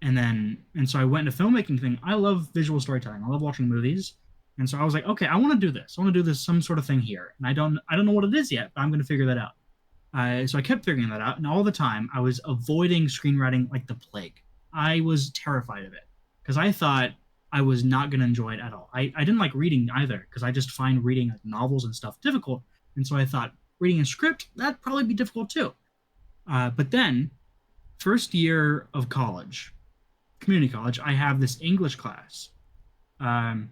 And so I went into filmmaking thing. I love visual storytelling. I love watching movies. And so I was like, okay, I want to do this. I want to do this some sort of thing here. And I don't know what it is yet, but I'm going to figure that out. So I kept figuring that out. And all the time I was avoiding screenwriting like the plague. I was terrified of it because I thought I was not going to enjoy it at all. I didn't like reading either because I just find reading like novels and stuff difficult. And so I thought reading a script, that'd probably be difficult too. But then first year of college, community college, I have this English class. And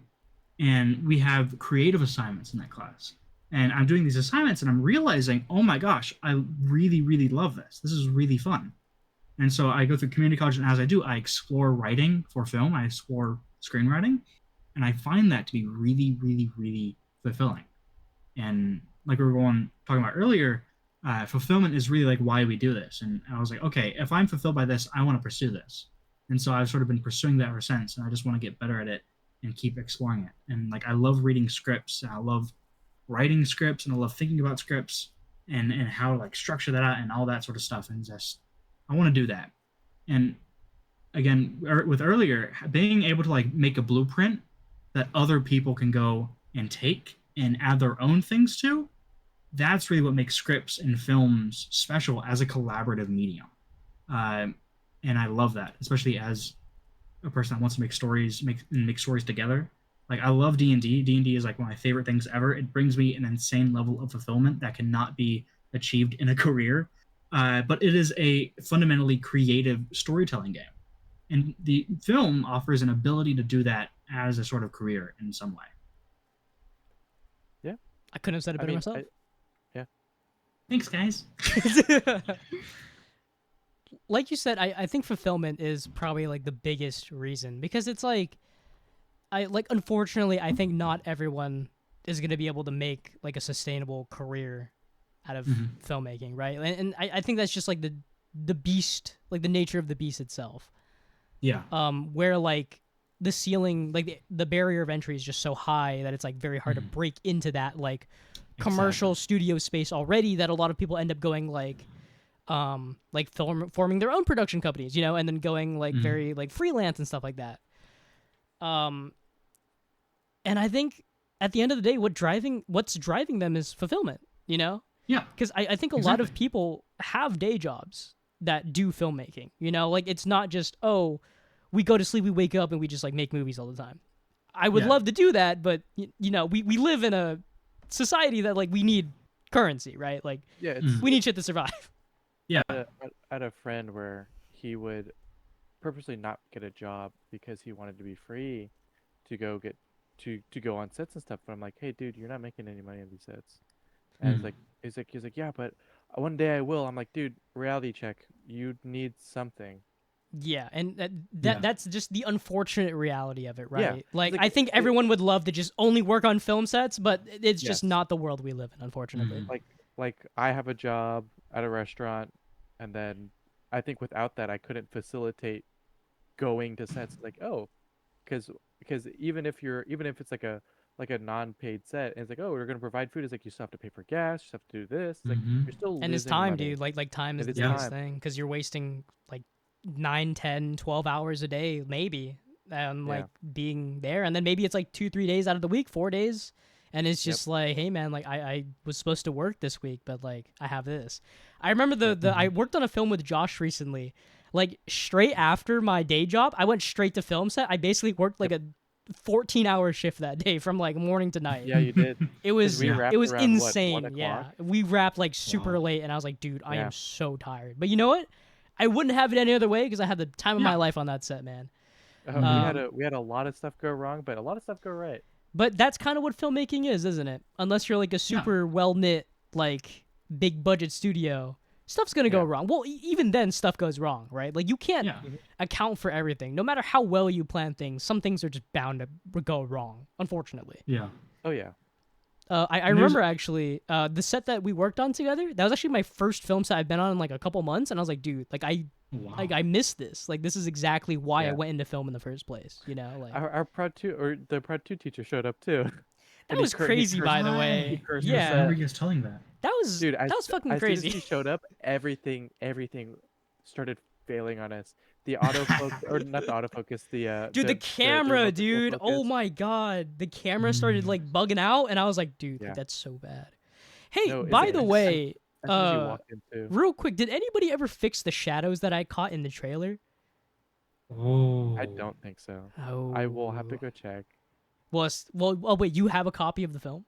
we have creative assignments in that class. And I'm doing these assignments and I'm realizing, oh my gosh, I really, really love this. This is really fun. And so I go through community college, and as I do, I explore writing for film. I explore screenwriting, and I find that to be really, really, really fulfilling. And like we were talking about earlier, fulfillment is really like why we do this. And I was like, okay, if I'm fulfilled by this, I want to pursue this. And so I've sort of been pursuing that ever since, and I just want to get better at it and keep exploring it. And like I love reading scripts, and I love writing scripts, and I love thinking about scripts and how to like structure that out and all that sort of stuff. And just I want to do that. And again, with earlier, being able to like make a blueprint that other people can go and take and add their own things to, that's really what makes scripts and films special as a collaborative medium. And I love that, especially as a person that wants to make stories, make stories together. Like I love D&D. D&D is like one of my favorite things ever. It brings me an insane level of fulfillment that cannot be achieved in a career. But it is a fundamentally creative storytelling game. And the film offers an ability to do that as a sort of career in some way. Yeah. I couldn't have said it better myself. Yeah. Thanks, guys. Like you said, I think fulfillment is probably like the biggest reason, because it's like, unfortunately, I think not everyone is going to be able to make like a sustainable career out of filmmaking, right? And I think that's just like the beast, like the nature of the beast itself. Yeah. Where like the ceiling, like the barrier of entry is just so high that it's like very hard to break into that like commercial studio space already, that a lot of people end up going like forming their own production companies, you know, and then going like very like freelance and stuff like that. And I think at the end of the day, what's driving them is fulfillment, you know? Yeah. Because I think a lot of people have day jobs that do filmmaking, you know? Like, it's not just, oh, we go to sleep, we wake up, and we just, like, make movies all the time. I would love to do that, but, you know, we live in a society that, like, we need currency, right? Like, we need shit to survive. Yeah. I had a friend where he would purposely not get a job because he wanted to be free to go get to go on sets and stuff. But I'm like, hey, dude, you're not making any money on these sets. And he's like, yeah, but one day I will. I'm like, dude, reality check. You need something. Yeah, and that's just the unfortunate reality of it, right? Yeah. Like I think everyone would love to just only work on film sets, but it's just not the world we live in, unfortunately. Like I have a job at a restaurant, and then I think without that I couldn't facilitate going to sets. Like, oh, because even if it's like a non-paid set, and it's like, oh, we're gonna provide food. It's like you still have to pay for gas, you still have to do this. It's like you're still and it's losing time, money. dude. Like time is It the is biggest time. thing, because you're wasting like 9, 10, 12 hours a day, maybe, like being there, and then maybe it's like 2-3 days out of the week, 4 days, and it's just like, hey man, like I was supposed to work this week, but like I have this. I remember I worked on a film with Josh recently. Like straight after my day job, I went straight to film set. I basically worked like a 14-hour shift that day from like morning to night. Yeah, you did. It was around, insane. What, 1 yeah, o'clock? we wrapped like super late, and I was like, dude, I am so tired. But you know what? I wouldn't have it any other way, because I had the time of my life on that set, man. We had a lot of stuff go wrong, but a lot of stuff go right. But that's kind of what filmmaking is, isn't it? Unless you're like a super well-knit, like big budget studio, stuff's gonna go wrong. Well, even then, stuff goes wrong, right? Like you can't account for everything. No matter how well you plan things, some things are just bound to go wrong, unfortunately. Yeah. Oh yeah. I remember actually the set that we worked on together. That was actually my first film set I've been on in like a couple months, and I was like, dude, like I missed this. Like this is exactly why I went into film in the first place. You know, like our the Prod 2 teacher showed up too. That was crazy, by the way. Yeah, I remember you guys telling that. That was fucking crazy. As soon as he showed up, everything started failing on us. The autofocus, or not the autofocus, the camera, dude. Oh my god, the camera started like bugging out, and I was like, dude, like, that's so bad. Hey, by the way, real quick, did anybody ever fix the shadows that I caught in the trailer? Oh, I don't think so. Oh, I will have to go check. Well, oh wait, you have a copy of the film?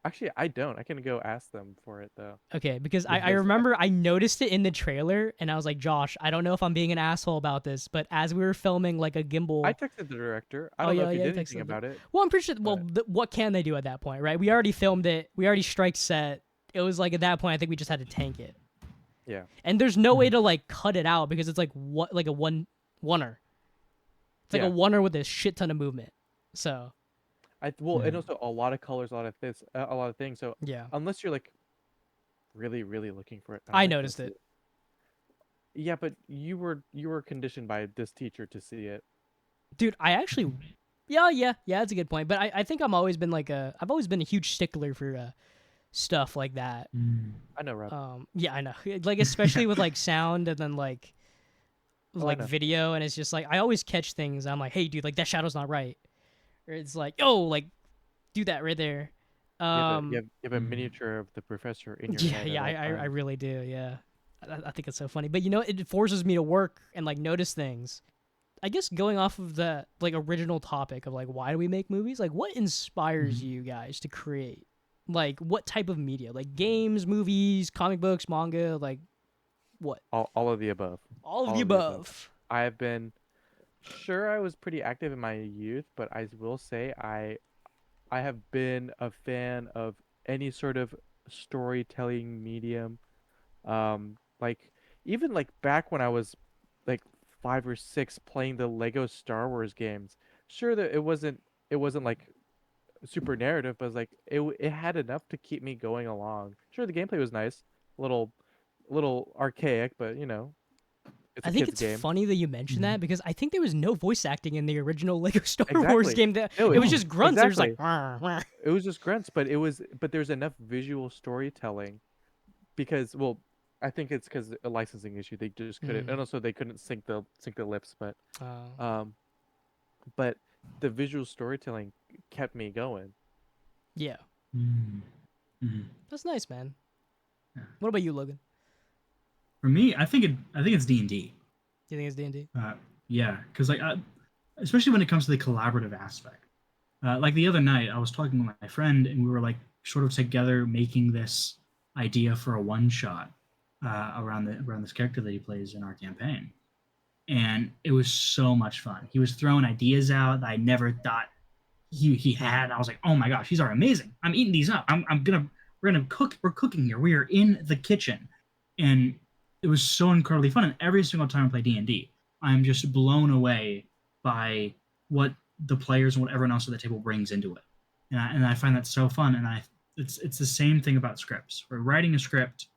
Actually, I don't. I can go ask them for it though. Okay, because I remember I noticed it in the trailer, and I was like, Josh, I don't know if I'm being an asshole about this, but as we were filming like a gimbal, I texted the director. I don't know if he did anything about it. Well, I'm pretty sure. Well, what can they do at that point, right? We already filmed it. We already strike set. It was like at that point, I think we just had to tank it. Yeah. And there's no way to like cut it out because it's like what like a oneer. It's like a oneer with a shit ton of movement. So And also a lot of colors, a lot of this, a lot of things. So yeah, unless you're like really, really looking for it, I like, noticed it. Yeah, but you were conditioned by this teacher to see it. Dude, I actually, yeah, that's a good point. But I think I've always been a huge stickler for stuff like that. I know, Rob. Yeah, I know. Like especially with like sound and then like I know. video, and it's just like I always catch things. I'm like, hey, dude, like that shadow's not right, or it's like, yo, like do that right there. You have a miniature of the professor in your head. Yeah, At all I times. really do. Yeah, I think it's so funny. But you know, it forces me to work and like notice things. I guess going off of the like original topic of like why do we make movies? Like what inspires you guys to create? Like what type of media? Like games, movies, comic books, manga, like what? All of the above. All of All the of the above. above. I have been sure I was pretty active in my youth, but I will say I have been a fan of any sort of storytelling medium. Like even like back when I was like 5 or 6 playing the Lego Star Wars games. Sure that it wasn't like super narrative, but it was like it had enough to keep me going along. Sure, the gameplay was nice, a little archaic, but it's I a think kid's it's game. funny that you mentioned that because I think there was no voice acting in the original Lego Star Wars Exactly. game. No, It was just grunts. It was like, exactly. It was just grunts, but there's enough visual storytelling because, well, I think it's because a licensing issue. They just couldn't, and also they couldn't sync the lips, uh, um, but the visual storytelling kept me going. yeah, Mm-hmm. that's nice, man. Yeah. What about you, Logan? For me, I think it's D&D. Do you think it's D&D? Yeah, because like especially when it comes to the collaborative aspect. Like the other night, I was talking with my friend, and we were like sort of together making this idea for a one shot around this character that he plays in our campaign, and it was so much fun. He was throwing ideas out that I never thought he had. I was like, oh my gosh, these are amazing. I'm eating these up. We're gonna cook. We're cooking here. We are in the kitchen, and it was so incredibly fun. And every single time I play D&D, I'm just blown away by what the players and what everyone else at the table brings into it, and I find that so fun. And it's the same thing about scripts. Where writing a script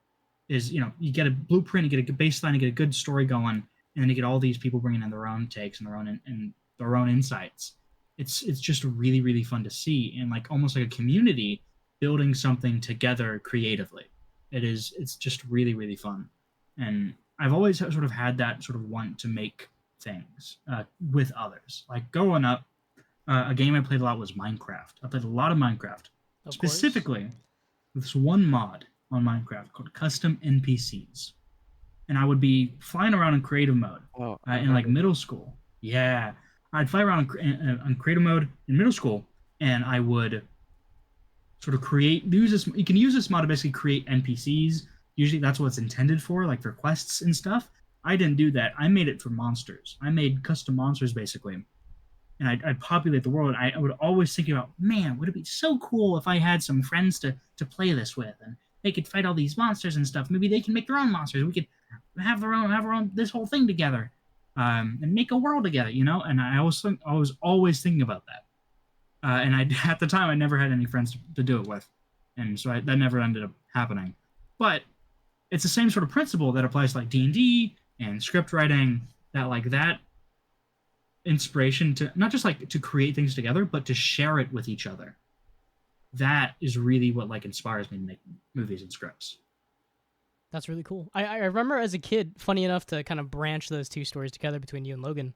is, you get a blueprint, you get a good baseline, you get a good story going, and then you get all these people bringing in their own takes and their own insights. It's just really, really fun to see, and like almost like a community building something together creatively. It's just really, really fun, and I've always sort of had that sort of want to make things with others. Like growing up, a game I played a lot was Minecraft. I played a lot of Minecraft, Of specifically with this one mod on Minecraft called Custom NPCs, and I would be flying around in creative mode Oh, in like middle school. Yeah, I'd fly around in creative mode in middle school, and I would sort of use this. You can use this mod to basically create NPCs. Usually, that's what it's intended for, like for quests and stuff. I didn't do that. I made it for monsters. I made custom monsters basically, and I'd populate the world. I would always think about, man, would it be so cool if I had some friends to play this with, and they could fight all these monsters and stuff. Maybe they can make their own monsters. We could have our own this whole thing together, and make a world together, And I was always thinking about that. And at the time I never had any friends to do it with, and so that never ended up happening. But it's the same sort of principle that applies to like D&D and script writing. That inspiration to not just like to create things together, but to share it with each other. That is really what like inspires me to make movies and scripts. That's really cool. I remember as a kid, funny enough to kind of branch those two stories together between you and Logan,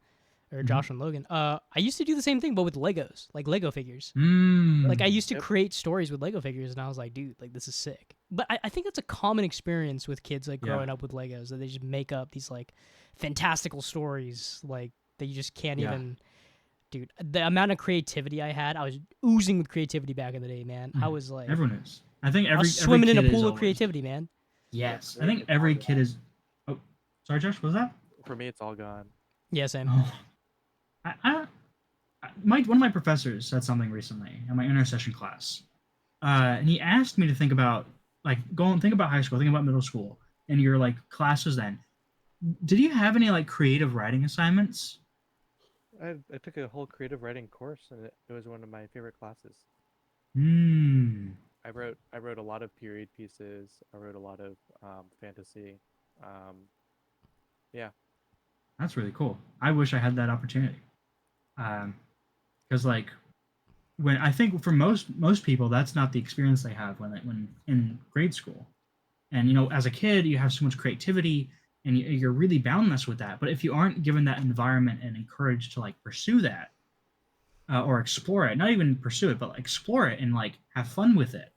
or Josh and Logan. I used to do the same thing, but with Legos, like Lego figures. Like I used to create stories with Lego figures, and I was like, dude, like this is sick. But I think that's a common experience with kids like growing up with Legos, that they just make up these like fantastical stories, like that you just can't even. Dude, the amount of creativity I had, I was oozing with creativity back in the day, man. I was like, everyone is. I think I every was swimming every in a kid pool is of always. creativity, man. Yes, I think every kid is. Oh, sorry, Josh. What was that? For me, it's all gone. Yeah, same. Oh, one of my professors said something recently in my intercession class, and he asked me to think about think about high school, think about middle school, in your like classes then, did you have any like creative writing assignments? I took a whole creative writing course, and it was one of my favorite classes. Hmm. I wrote a lot of period pieces. I wrote a lot of fantasy. Um, yeah. That's really cool. I wish I had that opportunity. Because like when I think for most people that's not the experience they have when in grade school. And as a kid, you have so much creativity, and you're really boundless with that. But if you aren't given that environment and encouraged to like pursue that or explore it, not even pursue it, but like, explore it and like have fun with it,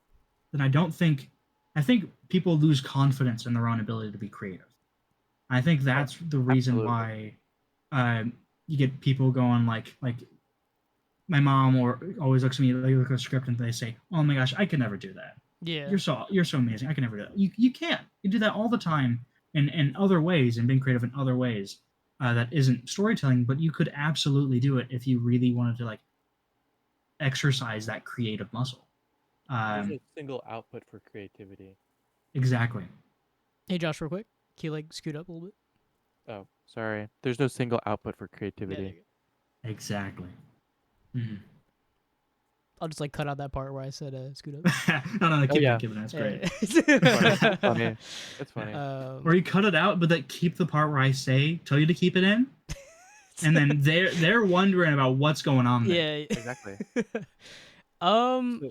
then I think people lose confidence in their own ability to be creative. I think that's the reason Absolutely. why you get people going like my mom or always looks at me, they look at a script and they say, "Oh my gosh, I could never do that. Yeah. You're so amazing. I can never do that." You can't. You do that all the time in other ways and being creative in other ways that isn't storytelling, but you could absolutely do it if you really wanted to like exercise that creative muscle. There's a single output for creativity. Exactly. Hey, Josh, real quick. Can you like scoot up a little bit? Oh, sorry. There's no single output for Yeah, creativity. there you go. Exactly. Mhm. I'll just like cut out that part where I said scoot up. No, keep yeah. it, keep it. That's great. It's funny. It's funny. Or you cut it out, but like keep the part where I tell you to keep it in, and then they're wondering about what's going on there. Yeah. Exactly. Um.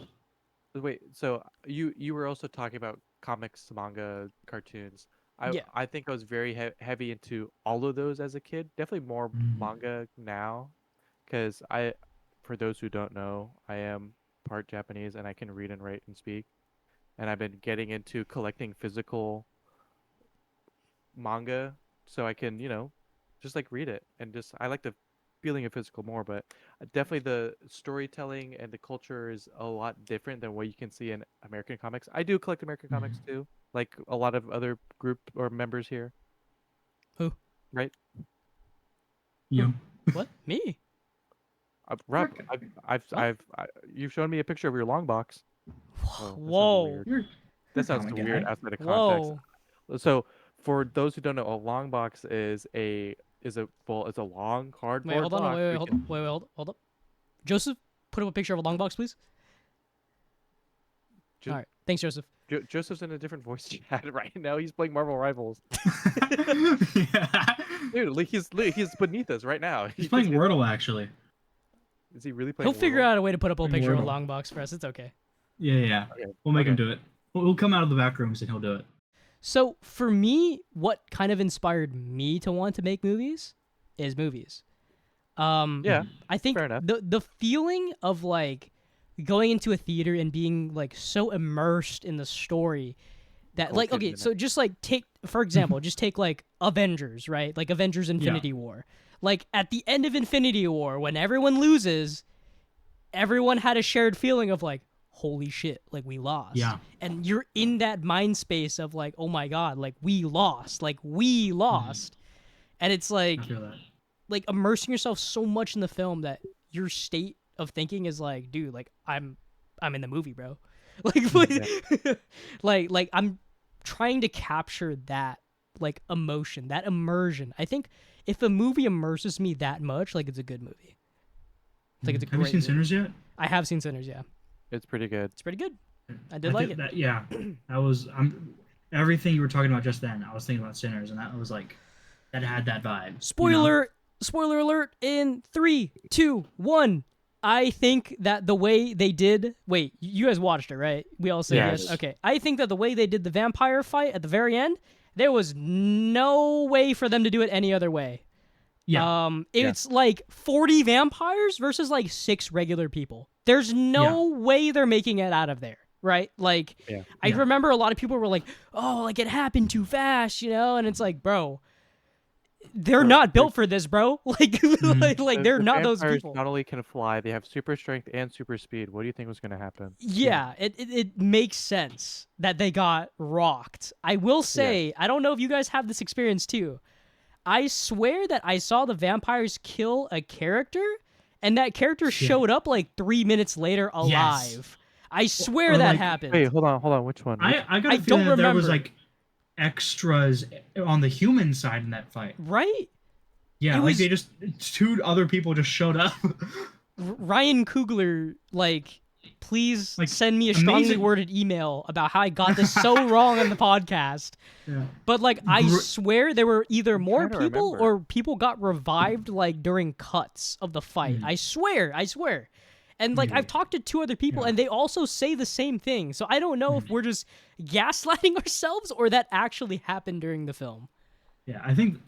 Wait, so you were also talking about comics, manga, cartoons. Yeah. I think I was very heavy into all of those as a kid. Definitely more manga now, because for those who don't know, I am part Japanese and I can read and write and speak. And I've been getting into collecting physical manga so I can, just like read it, and just I like the feeling of physical more, but definitely the storytelling and the culture is a lot different than what you can see in American comics. I do collect American comics too, like a lot of other group or members here. Who? Right? You. What? Me? Rob, you've shown me a picture of your long box. Whoa. That sounds comic weird guy. outside of context. Whoa. So, for those who don't know, a long box is a long cardboard Wait, hold on. box. Wait, hold up. Joseph, put up a picture of a long box, please. All right. Thanks, Joseph. Joseph's in a different voice chat right now. He's playing Marvel Rivals. Yeah. Dude, he's beneath us right now. He's playing Wordle, actually. Is he really playing He'll figure Wordle? out a way to put up a picture of a Wordle. long box for us. It's okay. Yeah. Okay. We'll make him do it. We'll come out of the back rooms and he'll do it. So for me, what kind of inspired me to want to make movies is movies. Yeah, I think fair enough. the feeling of like going into a theater and being like so immersed in the story that like, okay, so just like take, for example, just take like Avengers, right? Like Avengers Infinity War. Like at the end of Infinity War, when everyone loses, everyone had a shared feeling of like, holy shit, like we lost. Yeah. And you're in that mind space of like, oh my God, like we lost. And it's like, I feel that. like immersing yourself so much in the film that your state of thinking is like, dude, like I'm in the movie, bro. Like I'm trying to capture that like emotion, that immersion. I think if a movie immerses me that much, like it's a good movie. Like it's a Have you seen Sinners yet? I have seen Sinners, yeah. It's pretty good. It's pretty good. I did like it. That was everything you were talking about just then. I was thinking about Sinners, and that was like that had that vibe. Spoiler alert in 3, 2, 1. I think that the way they did... Wait, you guys watched it, right? We all said yes. Okay. I think that the way they did the vampire fight at the very end, there was no way for them to do it any other way. Yeah. It's like 40 vampires versus like 6 regular people. There's no way they're making it out of there, right? Like, I remember a lot of people were like, oh, like it happened too fast, and it's like, bro... They're not built for this, bro. Like they're not those people. Not only can fly, they have super strength and super speed. What do you think was going to happen? Yeah, it makes sense that they got rocked. I will say, I don't know if you guys have this experience too. I swear that I saw the vampires kill a character, and that character showed up like 3 minutes later alive. Yes. I swear that happened. Wait, hold on. Which one? I got a feeling that there was like extras on the human side in that fight. Right? Yeah, It like was- they just 2 other people just showed up. Ryan Coogler, like, please Like, send me a strongly amazing- worded email about how I got this so wrong on the podcast. Yeah. But like, I swear there were either more trying to people remember. or people got revived like during cuts of the fight. I swear. And like, Maybe. I've talked to 2 other people, Yeah. and they also say the same thing. So I don't know if we're just gaslighting ourselves or that actually happened during the film. Yeah, I think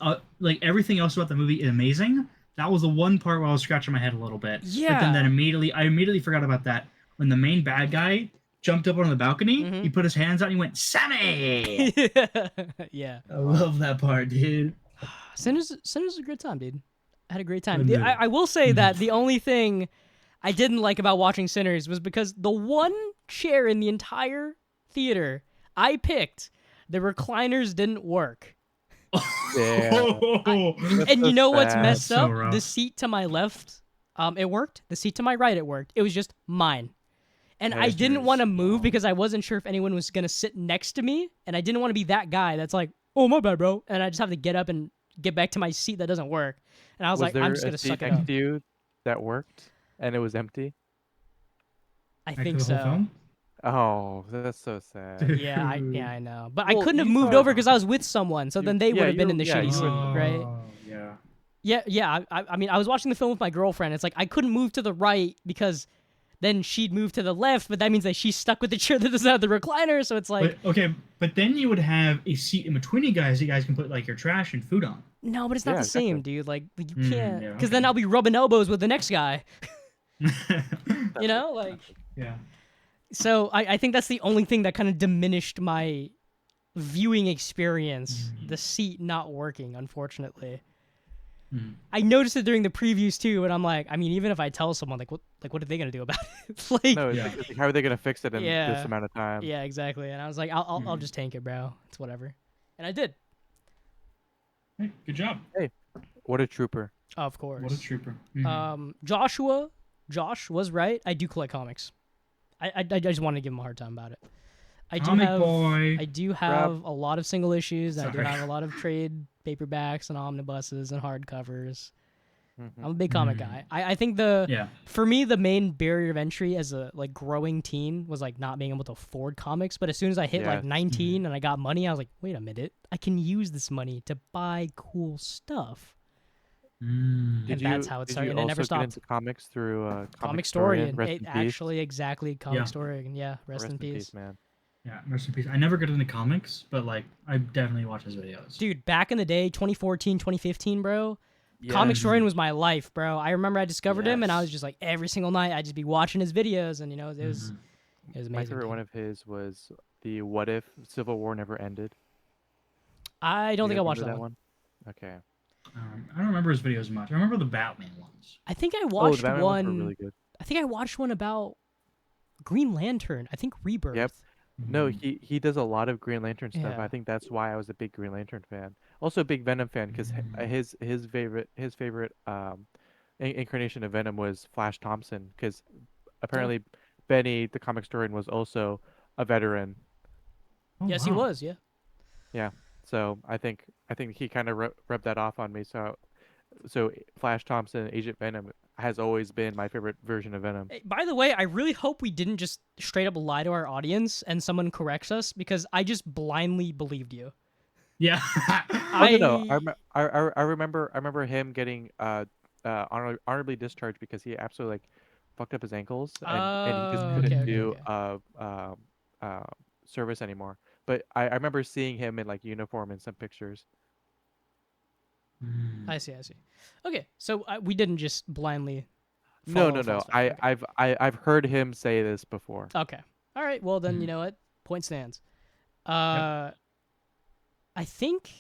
like everything else about the movie is amazing. That was the one part where I was scratching my head a little bit. But Yeah. then I immediately forgot about that when the main bad guy jumped up on the balcony. He put his hands out and he went, "Sammy!" Yeah. I love that part, dude. Sinners was a good time, dude. I had a great time. Good movie. I will say that the only thing I didn't like about watching Sinners was because the one chair in the entire theater I picked, the recliners didn't work. Yeah. And you know what's sad. messed So up? rough. The seat to my left, it worked. The seat to my right, it worked. It was just mine. And I That's didn't yours. want to move Wow. because I wasn't sure if anyone was going to sit next to me. And I didn't want to be that guy that's like, oh, my bad, bro. And I just have to get up and get back to my seat that doesn't work. And I was like, there I'm just a going to seat suck it next up. to you that worked and it was empty? I Back think to the whole so. film? Oh, that's so sad. Yeah, I know. But I Well, couldn't have you moved saw- over because I was with someone. So then they would have been in the shitty you seat, were- right? Oh, yeah. Yeah. I mean, I was watching the film with my girlfriend. It's like I couldn't move to the right because then she'd move to the left, but that means that she's stuck with the chair that doesn't have the recliner. So it's like, But then you would have a seat in between you guys. You guys can put like your trash and food on. no, but it's not Yeah, the same, exactly. dude. Like you Mm, can't, yeah, because then okay. I'll be rubbing elbows with the next guy. You know, like. Yeah. So I think that's the only thing that kind of diminished my viewing experience. The seat not working, unfortunately. Mm. I noticed it during the previews too, and I'm like, I mean, even if I tell someone, what are they gonna do about it? Like, No, Yeah. it's like, how are they gonna fix it in Yeah. this amount of time? yeah, exactly. And I was like, I'll just tank it, bro. It's whatever. And I did. Hey, good job. What a trooper. Of course. What a trooper. Mhm. Josh was right. I do collect comics. I just wanted to give him a hard time about it. I do Comic have boy. I do have a lot of single issues. And I do Sorry. have a lot of trade paperbacks and omnibuses and hardcovers. Mhm. I'm a big comic guy. I think for me the main barrier of entry as a like growing teen was like not being able to afford comics. But as soon as I hit like Yes. 19 and I got money, I was like, wait a minute, I can use this money to buy cool stuff. Mm. And that's how it started, and it never also stopped. get into comics through Comicstorian. Rest It in peace. actually exactly Comicstorian. Yeah, rest in peace. man. Yeah, rest in peace. I never got into comics, but like I definitely watch his videos. Dude, back in the day, 2014, 2015, bro, Yes. Comicstorian was my life, bro. I remember I discovered him, and I Yes. was just like, every single night, I'd just be watching his videos, and, you know, it was Mhm. amazing. My favorite dude. one of his was the What If Civil War Never Ended. I don't You think I guys watched remember that one. Okay. I don't remember his videos much. I remember the Batman ones. I think I Oh, watched the Batman ones were one. really good. I think I watched one about Green Lantern. I think Rebirth. Yep. No, Mhm. he does a lot of Green Lantern stuff. Yeah. I think that's why I was a big Green Lantern fan. Also a big Venom fan because his favorite incarnation of Venom was Flash Thompson because apparently Benny the comic historian was also a veteran. Oh, Yes, he wow. was. Yeah. So I think he kind of rubbed that off on me. So Flash Thompson, Agent Venom has always been my favorite version of Venom. Hey, by the way, I really hope we didn't just straight up lie to our audience and someone corrects us because I just blindly believed you. Yeah. Oh, no. I remember him getting honorably discharged because he absolutely like fucked up his ankles and he just Oh, couldn't okay, do okay. service anymore. But I remember seeing him in like uniform in some pictures. Mm. I see. Okay, so we didn't just blindly. No. follow false fact. I've heard him say this before. Okay. All right. Well, then you know what? Point stands. I think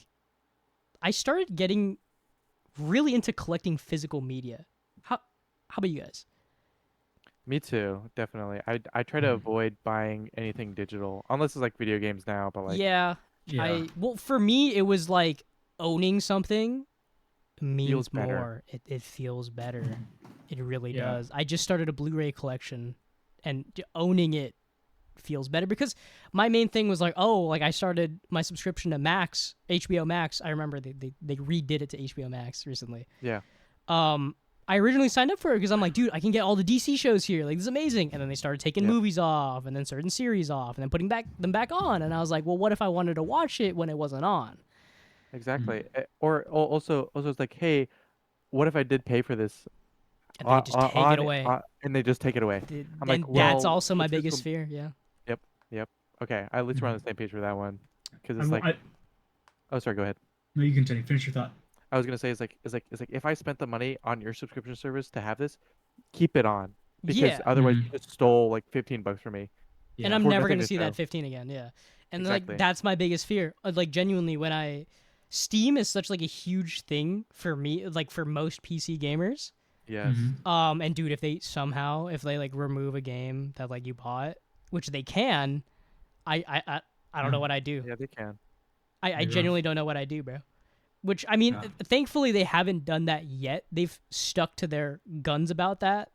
I started getting really into collecting physical media. How about you guys? Me too, definitely. I try to avoid buying anything digital unless it's like video games now. But like Yeah. Yeah. Well, for me, it was like owning something means Feels better. more. It feels better. It really Yeah. does. I just started a Blu-ray collection, and owning it feels better, because my main thing was like, oh, like I started my subscription to Max, HBO Max. I remember they redid it to HBO Max recently. Yeah. I originally signed up for it because I'm like, dude, I can get all the DC shows here. Like, this is amazing. And then they started taking movies off and then certain series off and then putting them back on. And I was like, well, what if I wanted to watch it when it wasn't on? Exactly. Or also it's like, hey, what if I did pay for this? And they just take it away. And they just take it away. I'm And like, that's well, also my it's biggest physical- fear. Yeah. Yep. Okay. At least we're on the same page for that one. Because it's oh, sorry. Go ahead. No, you continue. Finish your thought. I was gonna say it's like if I spent the money on your subscription service to have this, keep it on, because otherwise you just stole like $15 from me. Yeah. And I'm For never nothing gonna to see show. that 15 again. Yeah. And Exactly. like that's my biggest fear. Like genuinely, when Steam is such like a huge thing for me, like for most PC gamers. Yes. And dude, if they like remove a game that like you bought, which they can, I don't know what I do. Yeah, they can. I genuinely don't know what I do, bro. Which, I mean, thankfully they haven't done that yet. They've stuck to their guns about that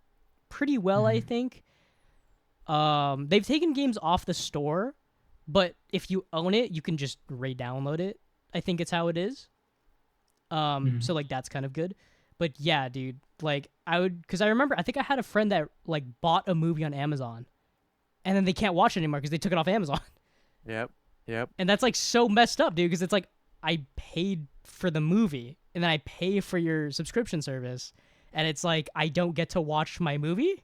pretty well, I think. They've taken games off the store, but if you own it, you can just re-download it. I think it's how it is. So like that's kind of good. But yeah, dude, like because I remember, I think I had a friend that like bought a movie on Amazon, and then they can't watch it anymore because they took it off Amazon. Yep. And that's like so messed up, dude, because it's like I paid for the movie and then I pay for your subscription service, and it's like I don't get to watch my movie.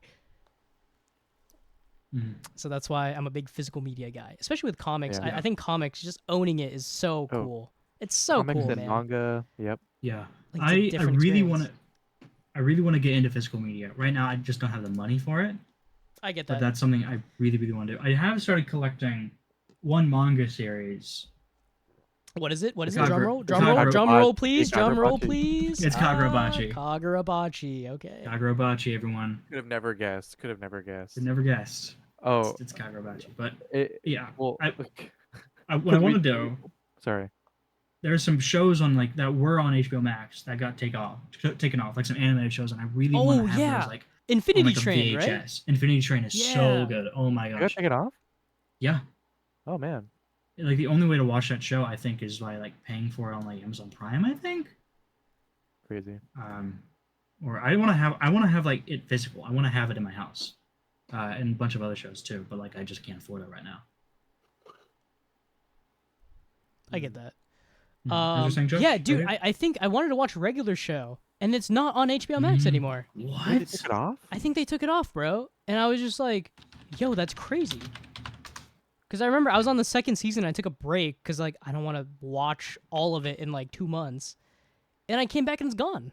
So that's why I'm a big physical media guy, especially with comics. Yeah. I think comics, just owning it is so cool. It's so Comics cool, and man. manga. Yep. Yeah. Like, it's a I different really experience. want to get into physical media. Right now I just don't have the money for it. I get But that. that's something I really, really want to do. I have started collecting one manga series. What is it? What is it? Kagura- Drum roll? it's Drum roll? Kagura- Drum roll, please. Kagurabachi. Drum roll, please. It's Kagurabachi. Kagurabachi. Okay. Kagurabachi, everyone. Could have never guessed. I never guessed. Oh. It's Kagurabachi. But Yeah. Well. what I want to do, Sorry. there's some shows on like that were on HBO Max that got taken off, like some animated shows, and I really want to have those like Infinity on, like, a Train, right? VHS. Infinity Train is so good. Oh my You gosh. gotta take it off. Yeah. Oh man. Like the only way to watch that show, I think, is by like paying for it on like Amazon Prime, I think. Crazy. Or I want to have like it physical. I want to have it in my house, and a bunch of other shows too. But like I just can't afford it right now. I get that. Interesting, Josh? Yeah, dude, Right? I think I wanted to watch a regular show, and it's not on HBO Max anymore. What? They took it off. I think they took it off, bro. And I was just like, yo, that's crazy. Because I remember I was on the second season, and I took a break because like I don't want to watch all of it in like 2 months. And I came back and it's gone.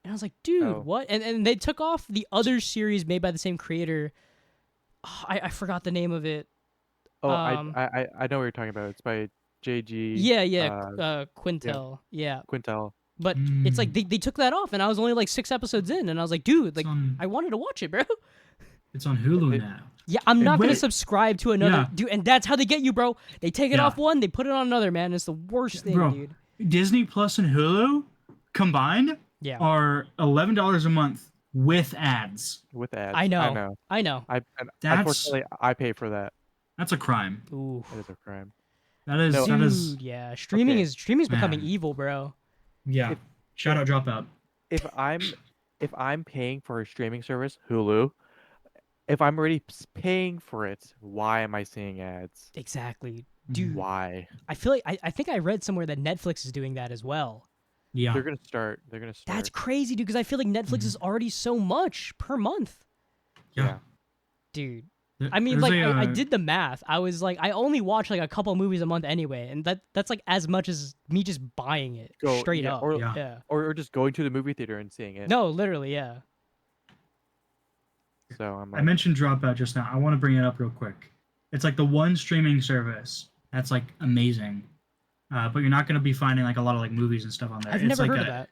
And I was like, dude, what? And they took off the other series made by the same creator. Oh, I forgot the name of it. Oh, I know what you're talking about. It's by JG. Quintel. Yeah. Quintel. But it's like they took that off, and I was only like 6 episodes in, and I was like, dude, like I wanted to watch it, bro. It's on Hulu now. Yeah, I'm not gonna wait. subscribe to another dude, and that's how they get you, bro. They take it Yeah. off one, they put it on another, man. It's the worst thing, Bro, dude. Disney Plus and Hulu combined Yeah. are $11 a month with ads. With ads. I know. And That's- unfortunately, I pay for that. That's a crime. Ooh. That is a crime. That is No. that is Dude, yeah. Streaming's becoming Man. evil, bro. yeah. Shout out Dropout. If I'm paying for a streaming service, Hulu, if I'm already paying for it, why am I seeing ads? Exactly. Dude, Why? I feel like I think I read somewhere that Netflix is doing that as well. Yeah. They're gonna start. That's crazy, dude, because I feel like Netflix is already so much per month. Yeah. Dude. There- I mean, there's like, a, I did the math. I was like, I only watch like a couple movies a month anyway, and that's like as much as me just buying it straight up. Or, Yeah. or just going to the movie theater and seeing it. No, literally, yeah. So I'm I like, mentioned Dropout just now. I want to bring it up real quick. It's like the one streaming service that's like amazing, but you're not going to be finding like a lot of like movies and stuff on there. I've It's never like heard of that.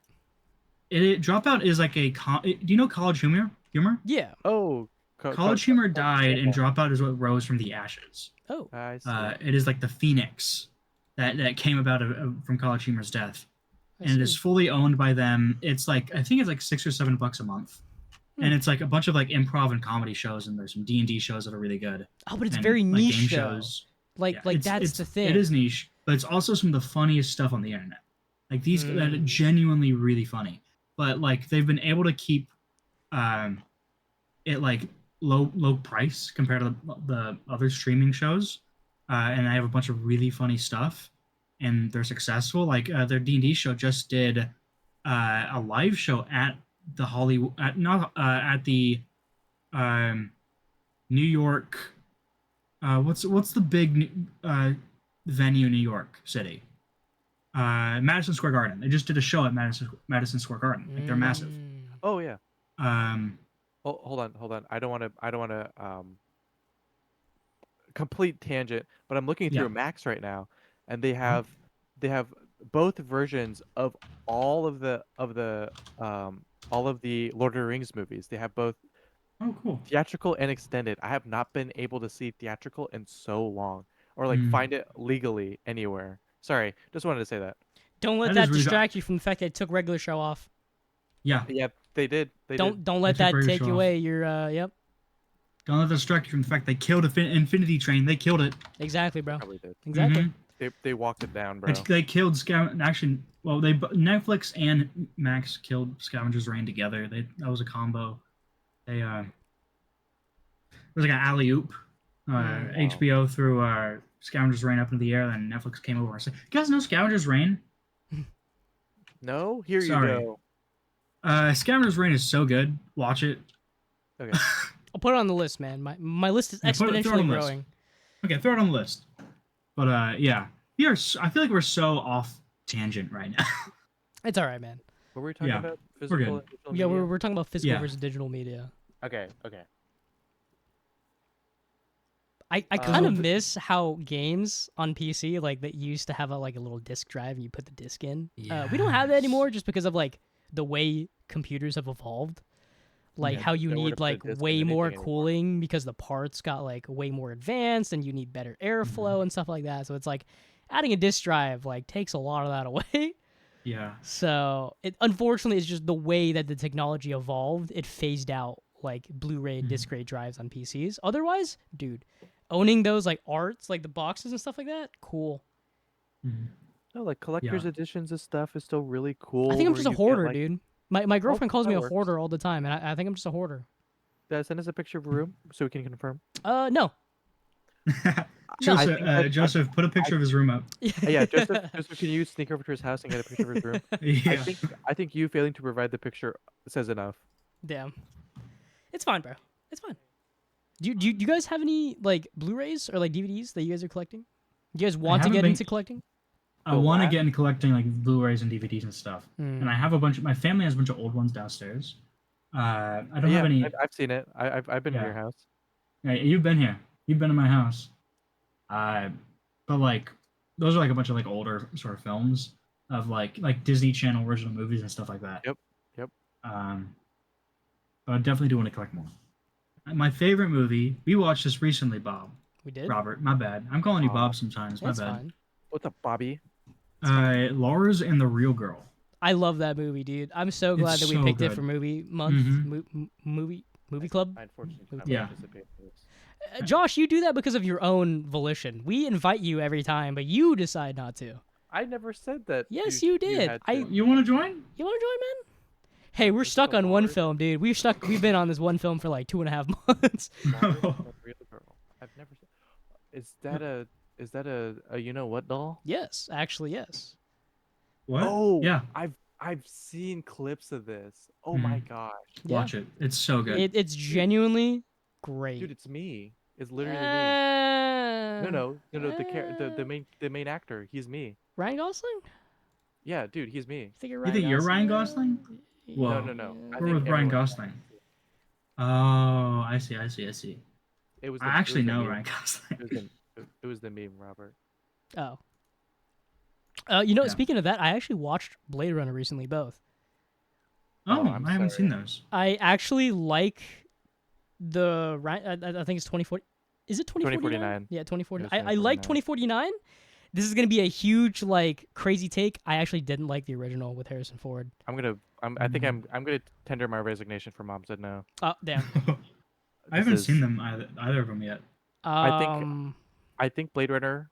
Dropout is like do you know College Humor? Yeah. oh, College Humor died, and Dropout is what rose from the ashes. Oh. I see. It is like the phoenix that came about from College Humor's death, I and it is see. fully owned by them. It's like I think it's like $6 or $7 a month, and it's like a bunch of like improv and comedy shows, and there's some D&D shows that are really good. Oh, but it's and, very like, niche game though. shows. Like Yeah, that's the thing. It is niche, but it's also some of the funniest stuff on the internet. Like these that are genuinely really funny. But like they've been able to keep it like low price compared to the other streaming shows. And I have a bunch of really funny stuff, and they're successful. Like their D&D show just did a live show at the Hollywood at the New York. What's the big venue in New York City? Madison Square Garden. They just did a show at Madison Square Garden. Like they're massive. Oh yeah. Um, Oh, hold on. I don't want to complete tangent, but I'm looking through Max right now, and they have both versions of all of the Lord of the Rings movies. They have both oh, cool. theatrical and extended. I have not been able to see theatrical in so long, or like find it legally anywhere. Sorry, just wanted to say that. Don't let that distract you from the fact that it took regular show off. Yeah. Yeah, they did. Don't let that take away your yep. Don't let that distract you from the fact they killed Infinity Train. They killed it. Exactly, bro. Probably did. Exactly. They walked it down, bro. They killed Actually, well, Netflix and Max killed Scavenger's Reign together. That was a combo. They it was like an alley oop. HBO threw Scavenger's Reign up into the air, then Netflix came over and said, "You guys know Scavenger's Reign?" No, here Sorry. you go. Scavenger's Reign is so good. Watch it. Okay. I'll put it on the list, man. My list is exponentially growing. Okay, throw it on the list. But yeah, I feel like we're so off tangent right now. It's all right, man. What were we talking about? Physical and digital Yeah, media? we're talking about physical versus digital media. Okay. I kind of miss how games on PC like that used to have a little disk drive and you put the disk in. We don't have that anymore just because of like the way computers have evolved. Like how you need like way more cooling because the parts got like way more advanced and you need better airflow and stuff like that. So it's like adding a disk drive like takes a lot of that away. Yeah. So it unfortunately is just the way that the technology evolved. It phased out like Blu-ray and disc-rate drives on PCs. Otherwise, dude, owning those like arts, like the boxes and stuff like that, cool. No, like collector's editions of stuff is still really cool. I think I'm just a hoarder, dude. My girlfriend calls me a hoarder all the time, and I think I'm just a hoarder. Send us a picture of a room so we can confirm. No. Joseph, put a picture of his room up. Yeah, Joseph, can you sneak over to his house and get a picture of his room? Yeah. I think you failing to provide the picture says enough. Damn. It's fine, bro. It's fine. Do you guys have any like Blu-rays or like DVDs that you guys are collecting? Do you guys want to get into collecting? I want to get into collecting like Blu-rays and DVDs and stuff. And I have a bunch. My family has a bunch of old ones downstairs. I don't have any. I've seen it. I've been to your house. Yeah, you've been here. You've been in my house. But like, those are like a bunch of like older sort of films of like Disney Channel original movies and stuff like that. Yep. But I definitely do want to collect more. My favorite movie. We watched this recently, Bob. We did. Robert, my bad. I'm calling you Bob sometimes. That's my bad. Fine. What's up, Bobby? Lars and the Real Girl. I love that movie, dude. I'm so glad that we picked it for movie month, movie club. I unfortunately Yeah. participate in this. Josh, you do that because of your own volition. We invite you every time, but you decide not to. I never said that. Yes, you did. You want to join? You want to join, man? Hey, we're stuck on one film, dude. We've been on this one film for like 2.5 months. Real Girl. I've never seen. Is that a you know what doll? Yes, actually, yes. What? Oh, yeah. I've seen clips of this. Oh my gosh. Watch it. It's so good. It's genuinely great. Dude, it's me. It's literally me. No. The main actor. He's me. Ryan Gosling? Yeah, dude, he's me. You think you're Ryan Gosling? Whoa. No. We're with Ryan Gosling. Oh, I see. It was. I actually know Ryan Gosling. It was the meme, Robert. Oh. Speaking of that, I actually watched Blade Runner recently, both. Oh, I haven't seen those. I actually like the I think it's 2040. Is it 2049? 2049. Yeah, 2049. I like 2049. This is gonna be a huge crazy take. I actually didn't like the original with Harrison Ford. I'm gonna I think I'm gonna tender my resignation for Mom Said No. Oh damn. I haven't This seen is- them either of them yet. I think Blade Runner,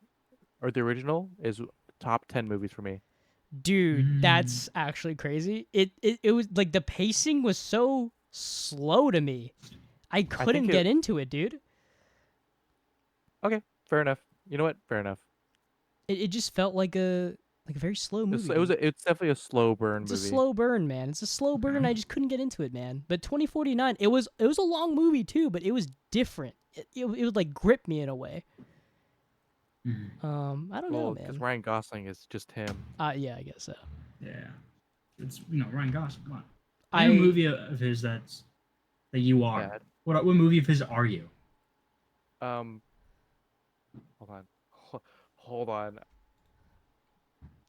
or the original, is top 10 movies for me. Dude, that's actually crazy. It was like the pacing was so slow to me. I couldn't get into it, dude. Okay, fair enough. You know what? Fair enough. It just felt like a very slow movie. It's definitely a slow burn It's movie. a slow burn, man. It's a slow burn. I just couldn't get into it, man. But 2049, it was a long movie too, but it was different. It would like grip me in a way. I don't know, man. Because Ryan Gosling is just him. Yeah, I guess so. Yeah, it's Ryan Gosling. Come on. A movie of his that you are. Bad. What movie of his are you? Hold on.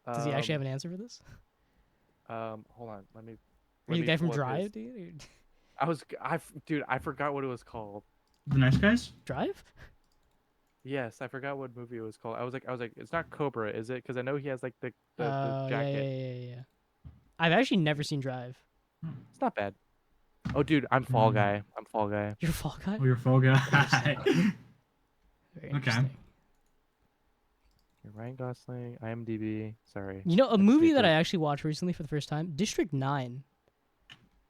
Does he actually have an answer for this? Hold on. Are you the guy from pull up Drive, dude? Dude, I forgot what it was called. The Nice Guys? Drive? Yes, I forgot what movie it was called. I was like, it's not Cobra, is it? Because I know he has like the jacket. Yeah. I've actually never seen Drive. It's not bad. Oh, dude, I'm Fall Guy. You're a Fall Guy? Oh, you're Fall Guy. Very interesting. You're Ryan Gosling, IMDb. Sorry. You know, a movie that I actually watched recently for the first time, District 9.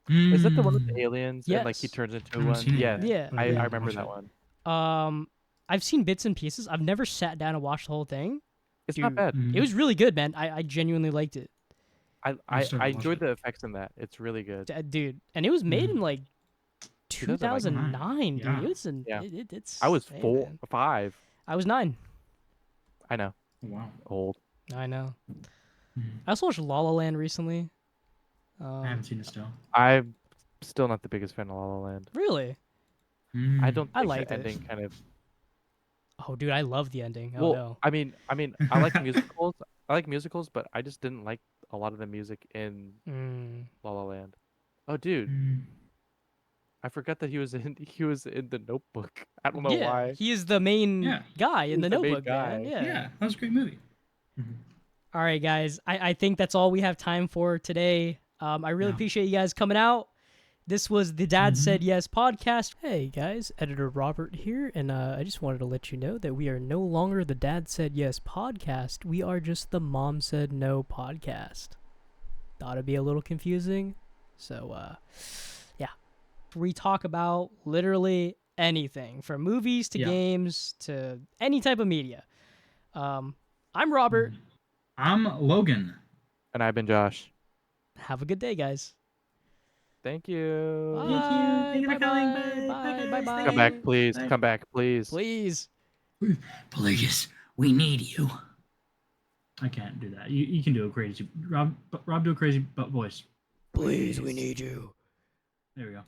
Is that the one with the aliens? Yes. And like he turns into haven't one? seen it Yeah. yet. Yeah. I Yeah, remember watch that it. one. I've seen bits and pieces. I've never sat down and watched the whole thing. It's not bad. It was really good, man. I genuinely liked it. I enjoyed the effects in that. It's really good. Dude. And it was made in like 2009, 2009, dude. Yeah. It's I was hey, 4, man. 5. I was 9. I know. Wow. Old. I know. I also watched La La Land recently. I haven't seen it still. I'm still not the biggest fan of La La Land. Really? I don't I think liked the it. ending kind of. Oh, dude, I love the ending. Oh Well, no. I mean, I like musicals. I like musicals, but I just didn't like a lot of the music in La La Land. Oh, dude, I forgot that he was in the Notebook. I don't know why. He is the main guy in the the main Notebook, man. guy. Yeah. That was a great movie. All right, guys. I think that's all we have time for today. I really appreciate you guys coming out. This was the Dad Said Yes podcast. Hey, guys. Editor Robert here, and I just wanted to let you know that we are no longer the Dad Said Yes podcast. We are just the Mom Said No podcast. Thought it'd be a little confusing. So, yeah. We talk about literally anything, from movies to games to any type of media. I'm Robert. I'm Logan. And I've been Josh. Have a good day, guys. Thank you. Bye. Thank you for coming. Bye. Come back, please. Bye. Come back, please. Please. Please, we need you. I can't do that. You can do a crazy Rob. Do a crazy voice. Please, we need you. There we go.